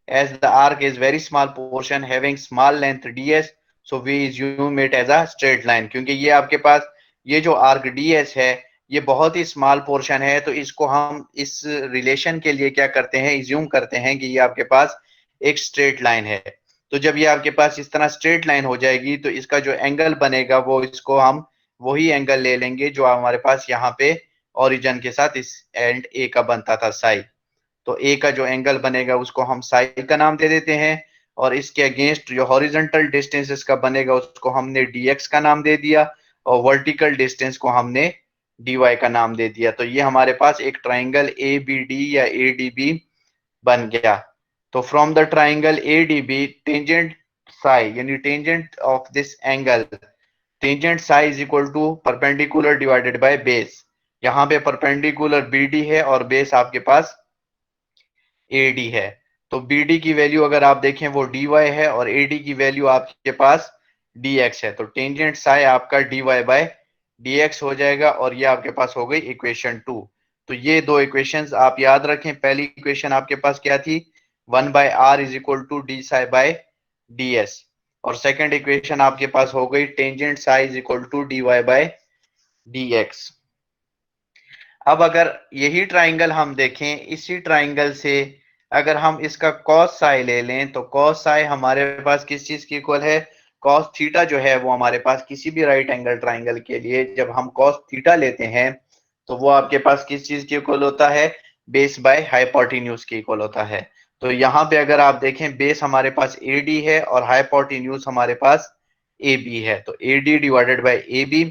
Speaker 1: as the arc is very small portion having small length ds, so we assume it as a straight line। क्योंकि ये आपके पास ये जो आर्क ds है ये बहुत ही स्मॉल पोर्शन है, तो इसको हम इस रिलेशन के लिए क्या करते हैं, इज्यूम करते हैं कि ये आपके पास एक स्ट्रेट लाइन है। तो जब ये आपके पास इस तरह स्ट्रेट लाइन हो जाएगी तो इसका जो एंगल बनेगा वो इसको हम वही एंगल ले लेंगे जो हमारे पास यहाँ पे ओरिजिन के साथ इस एंड ए का बनता था साई। तो ए का जो एंगल बनेगा उसको हम साई का नाम दे देते हैं और इसके अगेंस्ट जो हॉरिजॉन्टल डिस्टेंस इसका बनेगा उसको हमने dx का नाम दे दिया और वर्टिकल डिस्टेंस को हमने dy का नाम दे दिया। तो ये हमारे पास एक ट्राइंगल ABD या ADB बन गया। तो from the triangle ADB tangent psi यानी tangent of this angle, tangent psi is equal to perpendicular divided by base. यहाँ पे परपेंडिकुलर BD है और बेस आपके पास AD है। तो BD की वैल्यू अगर आप देखें वो dy है और AD की वैल्यू आपके पास dx है। तो टेंजेंट साई आपका dy बाय dx हो जाएगा और ये आपके पास हो गई इक्वेशन 2। तो ये दो इक्वेशंस आप याद रखें। पहली इक्वेशन आपके पास क्या थी, 1 by r is equal to d psi by ds और सेकंड इक्वेशन आपके पास हो गई tangent psi is equal to dy by dx। अब अगर यही ट्राइंगल हम देखें, इसी ट्राइंगल से अगर हम इसका कॉस साई ले लें तो कॉस साई हमारे पास किस चीज की इक्वल है, कॉस थीटा जो है वो हमारे पास किसी भी राइट एंगल ट्राइंगल के लिए जब हम कॉस थीटा लेते हैं तो वो आपके पास किस चीज की इक्वल होता है, बेस बाय हाइपोटेन्यूज की इक्वल होता है। तो यहाँ पे अगर आप देखें बेस हमारे पास AD है और हाइपोटेन्यूज हमारे पास AB है, तो AD डिवाइडेड बाय AB।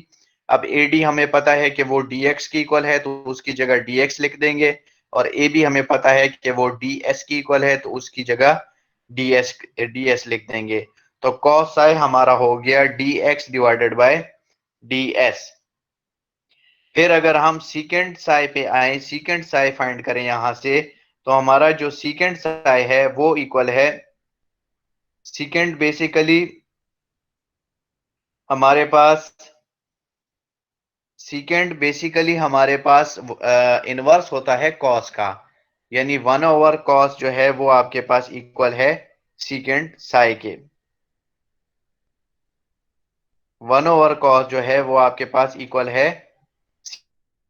Speaker 1: अब AD हमें पता है कि वो dx की इक्वल है तो उसकी जगह dx लिख देंगे और AB हमें पता है कि वो ds की इक्वल है तो उसकी जगह ds लिख देंगे। तो cos साई हमारा हो गया dx डिवाइडेड बाय ds। फिर अगर हम सीकेंट साई पे आए, सीकेंट साई फाइंड करें यहां से, तो हमारा जो सीकेंट साई है वो इक्वल है, सीकेंट बेसिकली हमारे पास सीकेंट बेसिकली हमारे पास इनवर्स होता है कॉस का, यानी 1 ओवर कॉस जो है वो आपके पास इक्वल है सीकेंट साई के। 1 ओवर कॉस जो है वो आपके पास इक्वल है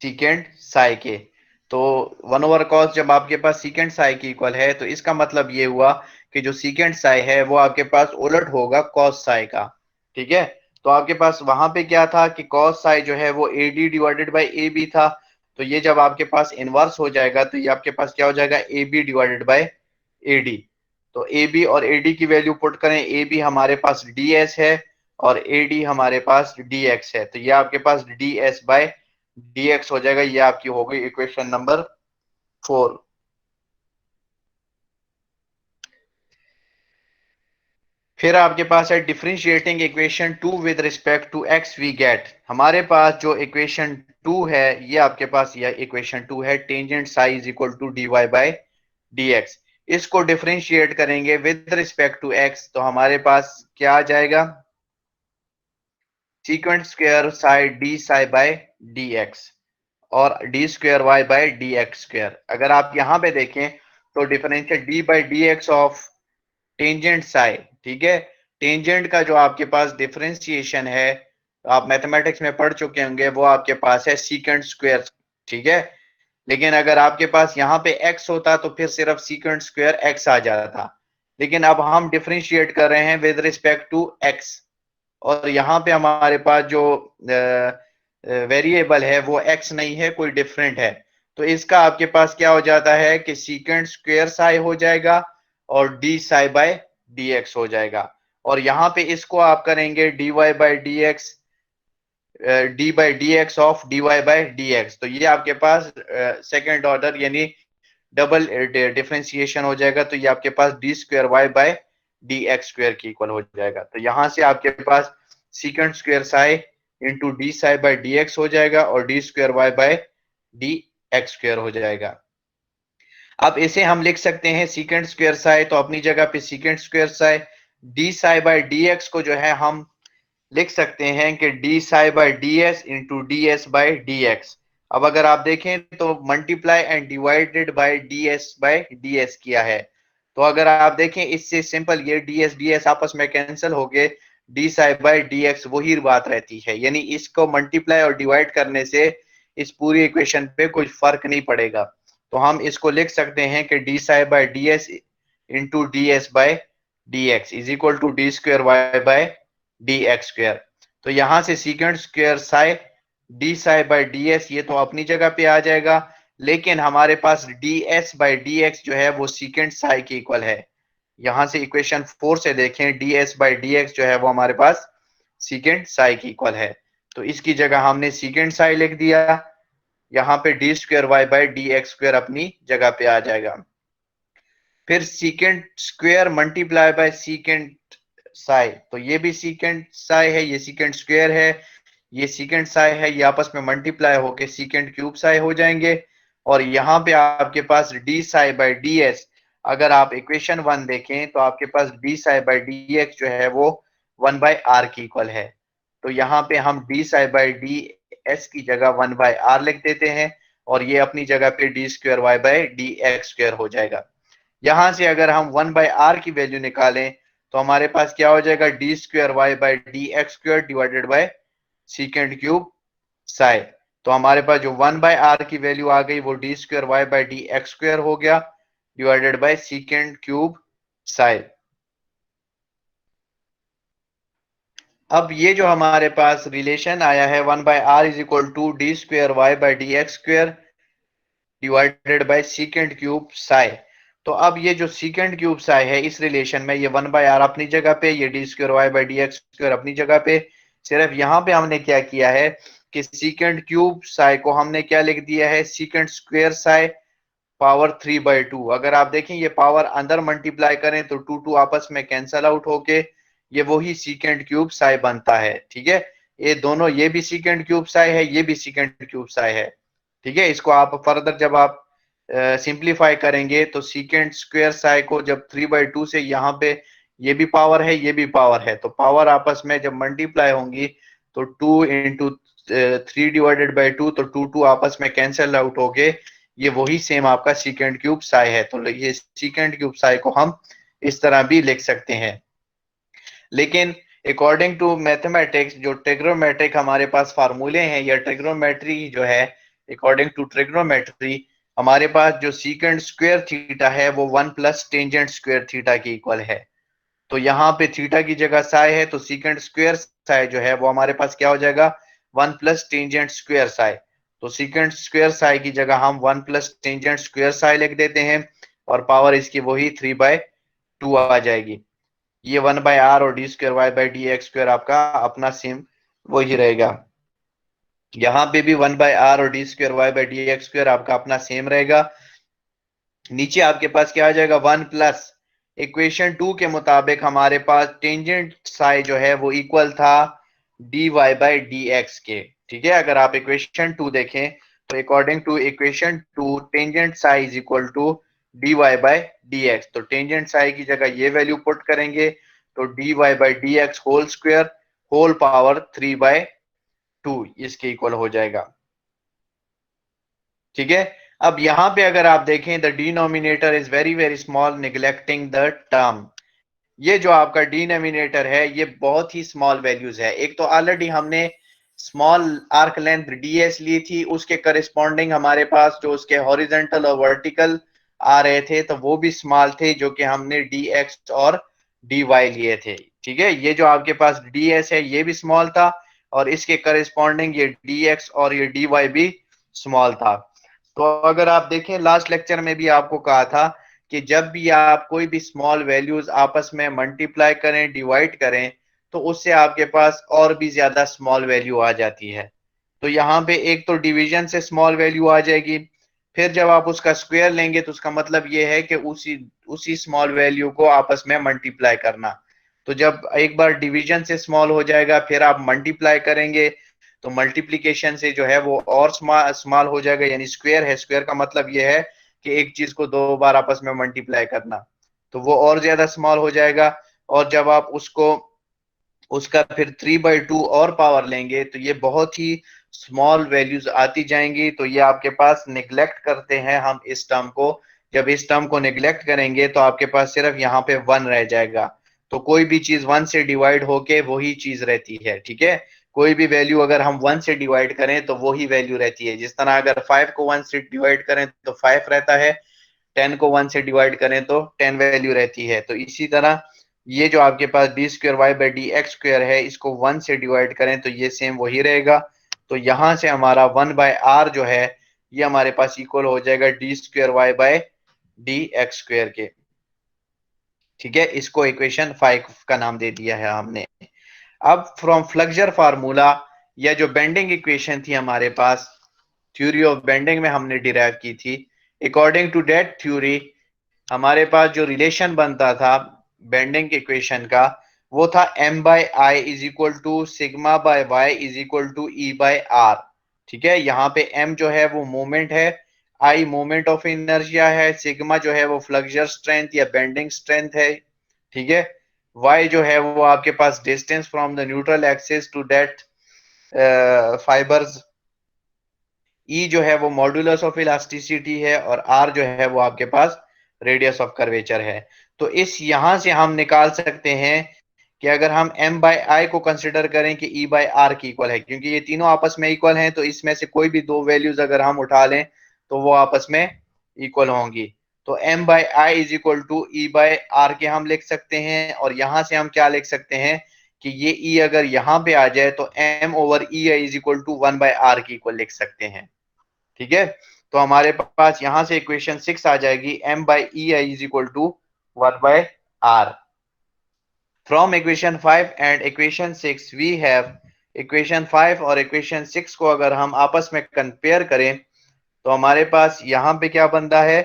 Speaker 1: सीकेंट साई के। तो 1 ओवर कॉस जब आपके पास सीकेंट साई की इक्वल है तो इसका मतलब ये हुआ कि जो सीकेंट साई है वो आपके पास उलट होगा कॉस साई का। ठीक है, तो आपके पास वहां पे क्या था कि कॉस साई जो है वो AD डिवाइडेड बाय AB था, तो ये जब आपके पास इनवर्स हो जाएगा तो ये आपके पास क्या हो जाएगा, AB डिवाइडेड बाय AD। तो AB और AD की वैल्यू पुट करें, AB हमारे पास ds है और AD हमारे पास dx है, तो ये आपके पास ds बाय dx हो जाएगा। ये आपकी हो गई इक्वेशन नंबर 4। फिर आपके पास है differentiating equation 2 with respect to x we get. हमारे पास जो इक्वेशन 2 है ये आपके पास यह इक्वेशन 2 है, tangent psi is equal to dy by dx। इसको डिफरेंशिएट करेंगे विद रिस्पेक्ट टू x तो हमारे पास क्या आ जाएगा, secant square psi d psi by D x और d square y by D x square. अगर आप यहाँ पे देखें तो differential d by d x of tangent psi, ठीक है, टेंजेंट का जो आपके पास डिफरेंशिएशन है, आप मैथमेटिक्स में पढ़ चुके होंगे, वो आपके पास है सीकेंट स्क्वायर, ठीक है। लेकिन अगर आपके पास यहाँ पे x होता तो फिर सिर्फ सीकेंट स्क्वायर x आ जाता, लेकिन अब हम डिफरेंशिएट कर रहे हैं विद रिस्पेक्ट टू x, और यहाँ पे हमारे पास जो वेरिएबल है वो x नहीं है, कोई डिफरेंट है। तो इसका आपके पास क्या हो जाता है कि सीकेंट स्क्वायर साई हो जाएगा और d psi by D x हो जाएगा, और यहाँ पे इसको आप करेंगे d y by d x, d by d x of d y by d x. तो ये आपके पास सेकेंड ऑर्डर यानी डबल डिफरेंशिएशन हो जाएगा, तो ये आपके पास d square y by D x square की इक्वल हो जाएगा। तो यहां से आपके पास secant square psi into d psi by D x हो जाएगा और d square y by D x square हो जाएगा। अब इसे हम लिख सकते हैं सीकेंट स्क्वायर साई, तो अपनी जगह पे secant square psi d psi by D x को जो है हम लिख सकते हैं कि d psi by d s into d s by D x. अब अगर आप देखें तो multiply and divided by d s किया है, तो अगर आप देखें इससे सिंपल ये डी एस आपस में कैंसिल हो गए, d psi by D x वही बात रहती है, यानी इसको मल्टीप्लाई और डिवाइड करने से इस पूरी इक्वेशन पे कोई फर्क नहीं पड़ेगा। तो हम इसको लिख सकते हैं कि d psi by d s into d s by D x is equal to d square y by D x square. तो यहां से secant square psi d psi by d S ये तो अपनी जगह पे आ जाएगा, लेकिन हमारे पास d s by D x जो है वो सीकेंट साई के इक्वल है। यहां से इक्वेशन 4 से देखें d s by D x जो है वो हमारे पास सीकेंट साई की इक्वल है, तो इसकी जगह हमने सीकेंट साई लिख दिया, यहाँ पे d square y by D x square अपनी जगह पे आ जाएगा। फिर secant square multiply by secant psi, तो ये भी सीकेंट साई है, ये सीकेंट स्क्वायर है, ये सीकेंट साई है, ये आपस में मल्टीप्लाई होके सीकेंट क्यूब साई हो जाएंगे। और यहाँ पे आपके पास d psi by d s, अगर आप इक्वेशन 1 देखें तो आपके पास d psi by D x जो है वो 1 बाय आर की इक्वल है, तो यहाँ पे हम d psi by d s की जगह 1 बाय आर लिख देते हैं, और ये अपनी जगह पे d square y by D x square हो जाएगा। यहां से अगर हम 1 बाय आर की वैल्यू निकालें तो हमारे पास क्या हो जाएगा, d square y by D x square divided by secant cube psi. तो हमारे पास जो 1 बाय आर की वैल्यू आ गई वो d square y by D x square हो गया divided by secant cube psi. अब ये जो हमारे पास रिलेशन आया है 1 by R is equal to d square y by D x square divided by secant cube psi. तो अब ये जो सीकेंट क्यूब साई है इस रिलेशन में, ये 1 बाय आर अपनी जगह पे, ये d square y by D x square अपनी जगह पे, सिर्फ यहाँ पे हमने क्या किया है कि सीकेंट क्यूब साई को हमने क्या लिख दिया है, सीकेंट स्क्वायर साई पावर 3/2। अगर आप देखें ये पावर अंदर मल्टीप्लाई करें तो 2 आपस में कैंसल आउट होके ये वही सीकेंट क्यूब साई बनता है, ठीक है। ये दोनों, ये भी सीकेंट क्यूब साई है, ये भी सीकेंट क्यूब साई है, ठीक है। इसको आप फर्दर जब आप सिंप्लीफाई करेंगे तो सीकेंट स्क्वायर साई को जब 3/2 से यहाँ पे ये भी पावर है, ये भी पावर है, तो पावर आपस में जब मल्टीप्लाई होंगी तो 2 इंटू 3 डिवाइडेड बाई 2, तो 2 आपस में कैंसल आउट हो गए, ये वही सेम आपका सीकेंट क्यूब साई है। तो ये सीकेंट क्यूब साई को हम इस तरह भी लिख सकते हैं। लेकिन अकॉर्डिंग टू मैथमेटिक्स जो ट्रिग्नोमेट्रिक हमारे पास फार्मूले हैं या ट्रिग्नोमेट्री जो है, अकॉर्डिंग टू ट्रिग्नोमेट्री हमारे पास जो सीकेंट स्क्वायर थीटा है वो 1 प्लस टेंजेंट स्क्वायर थीटा की इक्वल है। तो यहाँ पे थीटा की जगह साई है, तो सीकेंट स्क्वायर साई जो है वो हमारे पास क्या हो जाएगा, 1 प्लस टेंजेंट स्क्वायर साई। तो सीकेंट स्क्वायर साई की जगह हम 1 प्लस टेंजेंट स्क्वायर साई लिख देते हैं, और पावर इसकी वही 3/2 आ जाएगी। ये 1 बाय आर और d square y by D x square आपका अपना सेम वही रहेगा। यहाँ पे भी 1 बाय आर और d square y by D x square आपका अपना सेम रहेगा। नीचे आपके पास क्या आ जाएगा, 1 प्लस इक्वेशन 2 के मुताबिक हमारे पास टेंजेंट साई जो है वो इक्वल था d Y by D x के, ठीक है। अगर आप इक्वेशन 2 देखें तो according to equation 2 tangent psi is equal to d Y by D x. तो टेंजेंट साई की जगह ये वैल्यू पुट करेंगे तो d Y by D x whole square whole power 3/2 इसके इक्वल हो जाएगा। ठीक है, अब यहां पे अगर आप देखें, the denominator is very very small neglecting the term. ये जो आपका डिनोमिनेटर है ये बहुत ही स्मॉल वैल्यूज है। एक तो ऑलरेडी हमने स्मॉल आर्क लेंथ ds ली थी, उसके करस्पॉन्डिंग हमारे पास जो उसके हॉरिजेंटल और वर्टिकल आ रहे थे तो वो भी स्मॉल थे, जो कि हमने dx और dy लिए थे। ठीक है, ये जो आपके पास ds है ये भी स्मॉल था, और इसके करस्पॉन्डिंग ये dx और ये dy भी स्मॉल था। तो अगर आप देखें, लास्ट लेक्चर में भी आपको कहा था कि जब भी आप कोई भी स्मॉल वैल्यूज आपस में मल्टीप्लाई करें, डिवाइड करें, तो उससे आपके पास और भी ज्यादा स्मॉल वैल्यू आ जाती है। तो यहाँ पे एक तो डिवीजन से स्मॉल वैल्यू आ जाएगी, फिर जब आप उसका स्क्वायर लेंगे तो उसका मतलब ये है कि उसी उसी स्मॉल वैल्यू को आपस में मल्टीप्लाई करना। तो जब एक बार डिवीजन से स्मॉल हो जाएगा, फिर आप मल्टीप्लाई करेंगे तो मल्टीप्लीकेशन से जो है वो और स्मॉल हो जाएगा, यानी स्क्वायर है, स्क्वायर का मतलब ये है कि एक चीज को दो बार आपस में मल्टीप्लाई करना, तो वो और ज्यादा स्मॉल हो जाएगा। और जब आप उसको उसका फिर 3/2 और पावर लेंगे तो ये बहुत ही स्मॉल वैल्यूज आती जाएंगी। तो ये आपके पास निग्लेक्ट करते हैं हम इस टर्म को। जब इस टर्म को निग्लेक्ट करेंगे तो आपके पास सिर्फ यहाँ पे 1 रह जाएगा। तो कोई भी चीज 1 से डिवाइड होके वही चीज रहती है। ठीक है, कोई भी वैल्यू अगर हम 1 से डिवाइड करें तो वही वैल्यू रहती है। जिस तरह अगर 5 को 1 से डिवाइड करें तो 5 रहता है, 10 को 1 से डिवाइड करें तो 10 वैल्यू रहती है। तो इसी तरह ये जो आपके पास d²y/dx² है, इसको 1 से डिवाइड करें तो ये सेम वही रहेगा। तो यहां से हमारा 1/r जो है ये हमारे पास इक्वल हो जाएगा d²y/dx² के। ठीक है, इसको इक्वेशन 5 का नाम दे दिया है हमने। अब फ्रॉम फ्लेक्सर फार्मूला, या जो बेंडिंग इक्वेशन थी हमारे पास, थ्योरी ऑफ बेंडिंग में हमने डिराइव की थी, अकॉर्डिंग टू दैट थ्योरी हमारे पास जो रिलेशन बनता था बेंडिंग इक्वेशन का, वो था m/i इज इक्वल टू सिग्मा/y इज इक्वल टू e/r। ठीक है, यहाँ पे m जो है वो मोमेंट है, i मोमेंट ऑफ इनर्शिया है, सिग्मा जो है वो फ्लक्सर स्ट्रेंथ या बेंडिंग स्ट्रेंथ है। ठीक है, y जो है वो आपके पास distance from the neutral axis to that fibers, E जो है वो मॉड्यूलस ऑफ इलास्टिसिटी है, और आर जो है वो आपके पास रेडियस ऑफ कर्वेचर है। तो इस यहां से हम निकाल सकते हैं कि अगर हम m/i को कंसिडर करें कि e/r की इक्वल है, क्योंकि ये तीनों आपस में इक्वल हैं, तो इसमें से कोई भी दो वैल्यूज अगर हम उठा लें तो वो आपस में इक्वल होंगी। तो m/i is equal to e/r के हम लिख सकते हैं, और यहां से हम क्या लिख सकते हैं कि ये e अगर यहाँ पे आ जाए तो m/ei is equal to 1/r की इक्वल लिख सकते हैं। ठीक है, तो हमारे पास यहां से इक्वेशन 6 आ जाएगी, m/ei is equal to 1/r। From equation 5 and equation 6 we have, equation 5 और इक्वेशन 6 को अगर हम आपस में कंपेयर करें तो हमारे पास यहाँ पे क्या बनता है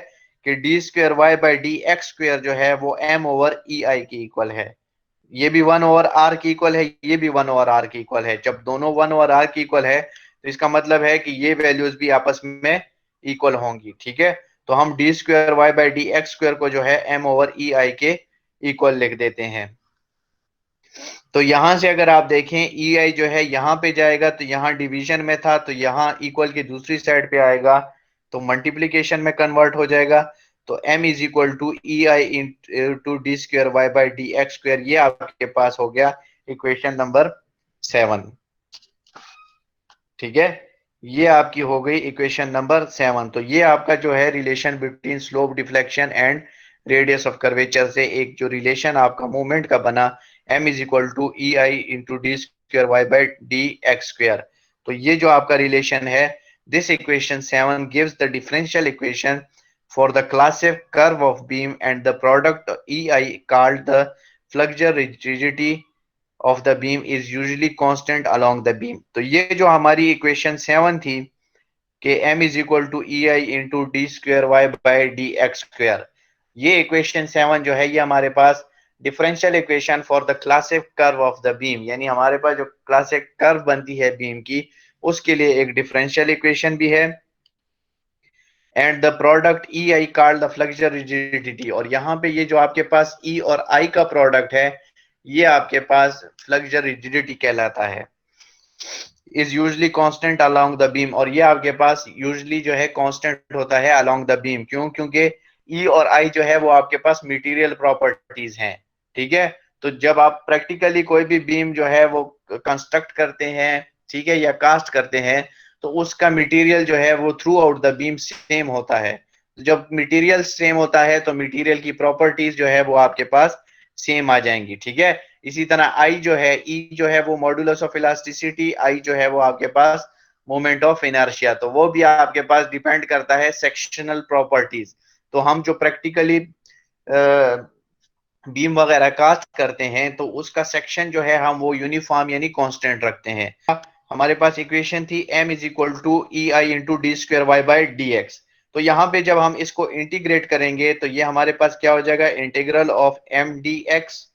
Speaker 1: कि d²y/dx² जो है वो m/ei की इक्वल है। ये भी 1/r की इक्वल है, ये भी 1/r की इक्वल है। जब दोनों 1/r की इक्वल है तो इसका मतलब है कि ये वैल्यूज भी आपस में इक्वल होंगी। ठीक है, तो हम d²y/dx² को जो है m/ei के इक्वल लिख देते हैं। तो यहां से अगर आप देखें ei जो है यहाँ पे जाएगा तो यहाँ डिवीजन में था, तो यहाँ इक्वल की दूसरी साइड पे आएगा तो मल्टीप्लीकेशन में कन्वर्ट हो जाएगा। तो m is equal to ei into d²y/dx², ये आपके पास हो गया इक्वेशन नंबर 7। ठीक है, ये आपकी हो गई इक्वेशन नंबर 7। तो ये आपका जो है relation between slope deflection and radius of curvature से एक जो रिलेशन आपका मूवमेंट का बना, m is equal to ei into d²y/dx²। तो ये जो आपका रिलेशन है, this equation 7 gives the differential equation for the classic curve of beam and the product ei called the flexure rigidity of the beam is usually constant along the beam। तो ये जो हमारी equation 7 थी कि m is equal to ei into d²y/dx², ये equation 7 जो है ये हमारे पास differential equation for the classic curve of the beam, यानी हमारे पास जो क्लासिक कर्व बनती है बीम की उसके लिए एक डिफरेंशियल इक्वेशन भी है। And the product ei called the flexor rigidity, और यहाँ पे ये जो आपके पास e और i का प्रोडक्ट है ये आपके पास फ्लक्सर रिजिडिटी कहलाता है। Is usually constant along the beam, और ये आपके पास यूजली जो है कांस्टेंट होता है अलोंग द बीम। क्यों? क्योंकि ई और आई जो है वो आपके पास मटेरियल प्रॉपर्टीज हैं। ठीक है, तो जब आप प्रैक्टिकली कोई भी बीम जो है वो कंस्ट्रक्ट करते हैं, ठीक है, या कास्ट करते हैं, तो उसका मटेरियल जो है वो through out the beam same होता है। जब मटेरियल सेम होता है तो मटेरियल की प्रॉपर्टीज जो है वो आपके पास सेम आ जाएंगी। ठीक है, इसी तरह आई जो है, ई जो है वो मॉडुलस ऑफ इलास्टिसिटी, आई जो है वो आपके पास मोमेंट ऑफ इनर्शिया, तो वो भी आपके पास डिपेंड करता है सेक्शनल प्रॉपर्टीज। तो हम जो प्रैक्टिकली बीम वगैरह कास्ट करते हैं तो उसका सेक्शन जो है हम वो यूनिफॉर्म यानी कांस्टेंट रखते हैं। हमारे पास इक्वेशन थी m is equal to E I into d square y by d x. तो यहाँ पे जब हम इसको इंटीग्रेट करेंगे तो ये हमारे पास क्या हो जाएगा, integral of M d x,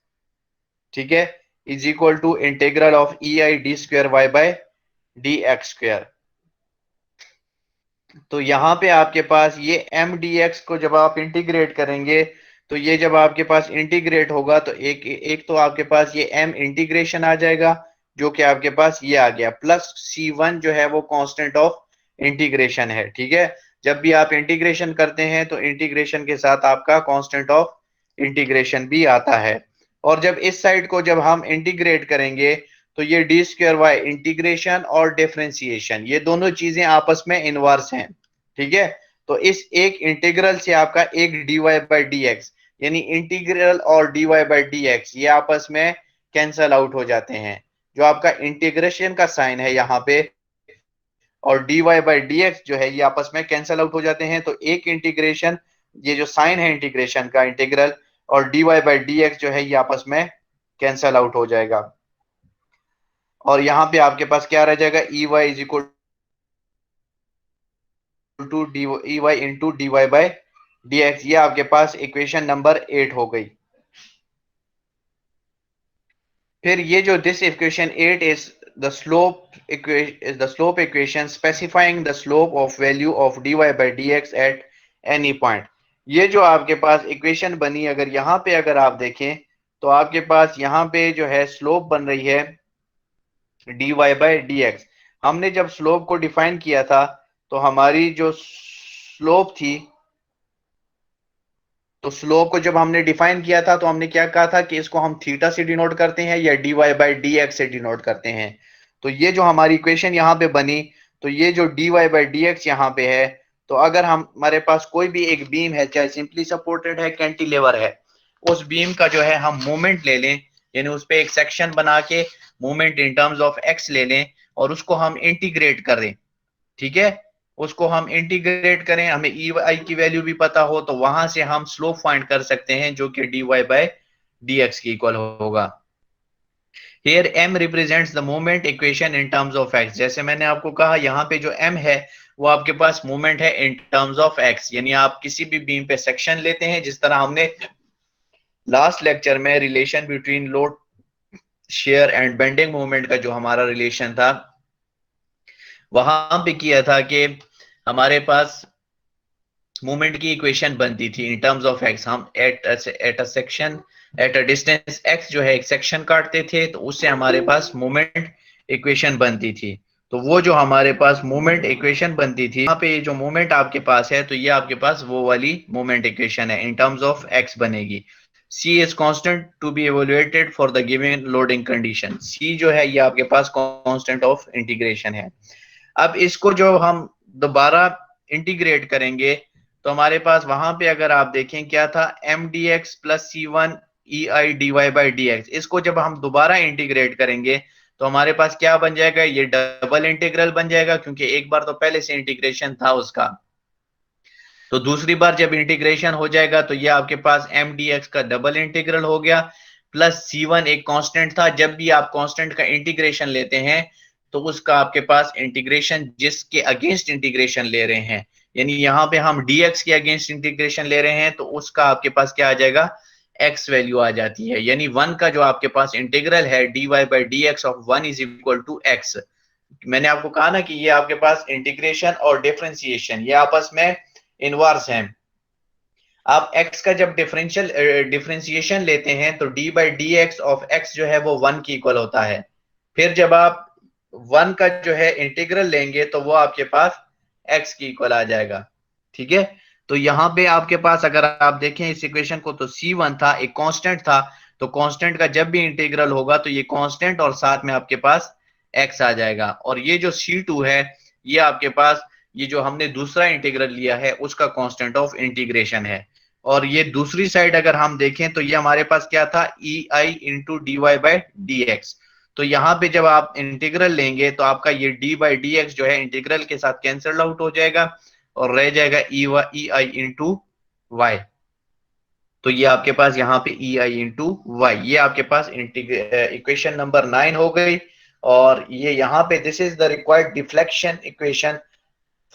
Speaker 1: ठीक है, is equal to integral of E I d square y by D x square. तो यहाँ पे आपके पास ये एम डी एक्स को जब आप इंटीग्रेट करेंगे तो ये जब आपके पास इंटीग्रेट होगा तो एक एक तो आपके पास ये एम इंटीग्रेशन आ जाएगा जो कि आपके पास ये आ गया, प्लस C1 जो है वो कांस्टेंट ऑफ इंटीग्रेशन है। ठीक है, जब भी आप इंटीग्रेशन करते हैं तो इंटीग्रेशन के साथ आपका कांस्टेंट ऑफ इंटीग्रेशन भी आता है। और जब इस साइड को जब हम इंटीग्रेट करेंगे तो ये डी स्क्वायर वाई इंटीग्रेशन और डिफरेंशिएशन ये दोनों चीजें आपस में इनवर्स हैं। ठीक है, तो इस एक इंटीग्रल से आपका एक d y by d x यानी इंटीग्रल और D y by d x ये आपस में कैंसल आउट हो जाते हैं। जो आपका इंटीग्रेशन का साइन है यहाँ पे और D y by d x जो है ये आपस में कैंसल आउट हो जाते हैं। तो एक इंटीग्रेशन, ये जो साइन है इंटीग्रेशन का इंटीग्रल और D y by d x जो है ये आपस में कैंसल आउट हो जाएगा। और यहाँ पे आपके पास क्या रह जाएगा, E y is equal to d E y into d y by d x. ये आपके पास इक्वेशन नंबर 8 हो गई। फिर ये जो this equation 8 is the slope equation specifying the slope of value of dy by dx at any point। ये जो आपके पास इक्वेशन बनी, अगर यहाँ पे अगर आप देखें तो आपके पास यहाँ पे जो है स्लोप बन रही है dy by dx। हमने जब स्लोप को डिफाइन किया था तो हमारी जो स्लोप थी, तो स्लोप को जब हमने डिफाइन किया था तो हमने क्या कहा था कि इसको हम थीटा से डिनोट करते हैं या dy by dx से डिनोट करते हैं। तो ये जो हमारी इक्वेशन यहाँ पे बनी, तो ये जो dy by dx यहाँ पे है, तो अगर हमारे पास कोई भी एक बीम है, चाहे सिंपली सपोर्टेड है, कैंटिलीवर है, उस बीम का जो है हम मोमेंट ले लें, यानी उस पर एक सेक्शन बना के moment in terms of x ले लें और उसको हम इंटीग्रेट कर दें। ठीक है, उसको हम इंटीग्रेट करें, हमें ई आई की वैल्यू भी पता हो तो वहां से हम स्लोप फाइंड कर सकते हैं जो कि dy by dx के इक्वल होगा। Here m represents the moment equation in terms of x। जैसे मैंने आपको कहा यहाँ पे जो m है वो आपके पास मोमेंट है इन टर्म्स ऑफ x, यानी आप किसी भी बीम पे सेक्शन लेते हैं, जिस तरह हमने लास्ट लेक्चर में relation between load share and bending moment का जो हमारा रिलेशन था वहां पे किया था कि हमारे पास मोमेंट की इक्वेशन बनती थी इन टर्म्स ऑफ x। हम at a section at a distance x जो है एक सेक्शन काटते थे तो उससे हमारे पास मोमेंट इक्वेशन बनती थी। तो वो जो हमारे पास मोमेंट इक्वेशन बनती थी, यहाँ पे जो मोमेंट आपके पास है तो ये आपके पास वो वाली मोमेंट इक्वेशन है, इन टर्म्स ऑफ x बनेगी। c is constant to be evaluated for the given loading condition। c जो है ये आपके पास constant of integration है। अब इसको जो हम दोबारा इंटीग्रेट करेंगे तो हमारे पास वहां पे अगर आप देखें क्या था, M d x plus C1 E I d y by d x. इसको जब हम दोबारा इंटीग्रेट करेंगे तो हमारे पास क्या बन जाएगा, ये डबल इंटीग्रल बन जाएगा, क्योंकि एक बार तो पहले से इंटीग्रेशन था उसका। तो दूसरी बार जब इंटीग्रेशन हो जाएगा तो ये आपके पास एम डी एक्स का डबल इंटीग्रल हो गया, प्लस C1 एक कांस्टेंट था। जब भी आप कांस्टेंट का इंटीग्रेशन लेते हैं तो उसका आपके पास इंटीग्रेशन जिसके अगेंस्ट इंटीग्रेशन ले रहे हैं, यानी यहाँ पे हम dx के अगेंस्ट इंटीग्रेशन ले रहे हैं तो उसका आपके पास क्या आ जाएगा, x वैल्यू आ जाती है। यानी 1 का जो आपके पास इंटीग्रल है dy by dx of 1 is equal to x। मैंने आपको कहा ना कि ये आपके पास इंटीग्रेशन और डिफरेंशिएशन ये आपस में इनवर्स हैं। आप x का जब डिफरेंशिएशन लेते हैं तो d by d x of x जो है वो 1 की इक्वल होता है। फिर जब आप 1 का जो है इंटीग्रल लेंगे तो वो आपके पास x की इक्वल आ जाएगा। ठीक है, तो यहाँ पे आपके पास अगर आप देखें इस इक्वेशन को तो c1 था, एक कांस्टेंट था, तो कांस्टेंट का जब भी इंटीग्रल होगा तो ये कांस्टेंट और साथ में आपके पास x आ जाएगा। और ये जो c2 है ये आपके पास ये जो हमने दूसरा इंटीग्रल लिया है उसका कांस्टेंट ऑफ इंटीग्रेशन है। और ये दूसरी साइड अगर हम देखें तो ये हमारे पास क्या था, E I into d y by d x. तो यहाँ पे जब आप इंटीग्रल लेंगे तो आपका ये d बाई डी एक्स जो है इंटीग्रल के साथ कैंसल आउट हो जाएगा और रह जाएगा ई आई इंटू वाई। तो ये आपके पास यहाँ पे ई आई इंटू वाई, ये आपके पास इक्वेशन नंबर 9 हो गई। और ये यहाँ पे this is the required deflection equation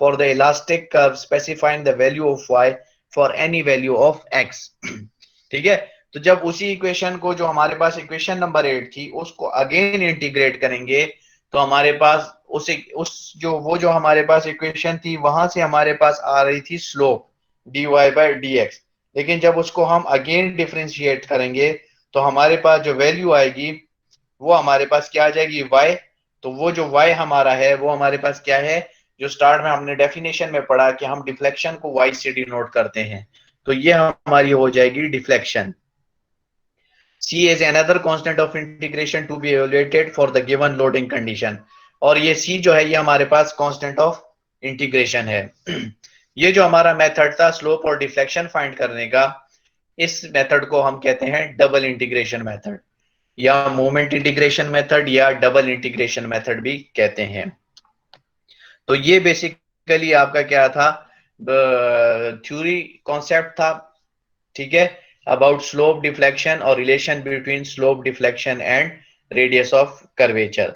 Speaker 1: for the elastic curve specifying the value of y for any value of x। ठीक है, तो जब उसी इक्वेशन को जो हमारे पास इक्वेशन नंबर 8 थी उसको अगेन इंटीग्रेट करेंगे तो हमारे पास वो जो हमारे पास इक्वेशन थी वहां से हमारे पास आ रही थी स्लोप dy बाई dx। लेकिन जब उसको हम अगेन डिफरेंशिएट करेंगे तो हमारे पास जो वैल्यू आएगी वो हमारे पास क्या आ जाएगी, y। तो वो जो y हमारा है वो हमारे पास क्या है, जो स्टार्ट में हमने डेफिनेशन में पढ़ा कि हम डिफ्लेक्शन को y से डिनोट करते हैं, तो ये हमारी हो जाएगी deflection. c is another constant of integration to be evaluated for the given loading condition। और ये c जो है ये हमारे पास constant of integration है। ये जो हमारा मेथड था स्लोप और डिफ्लेक्शन फाइंड करने का, इस मेथड को हम कहते हैं डबल इंटीग्रेशन मेथड या मोमेंट इंटीग्रेशन मेथड या डबल इंटीग्रेशन मेथड भी कहते हैं। तो ये बेसिकली आपका क्या था, थ्योरी कॉन्सेप्ट था। ठीक है, अबाउट स्लोप डिफ्लेक्शन और relation between slope deflection and radius of curvature.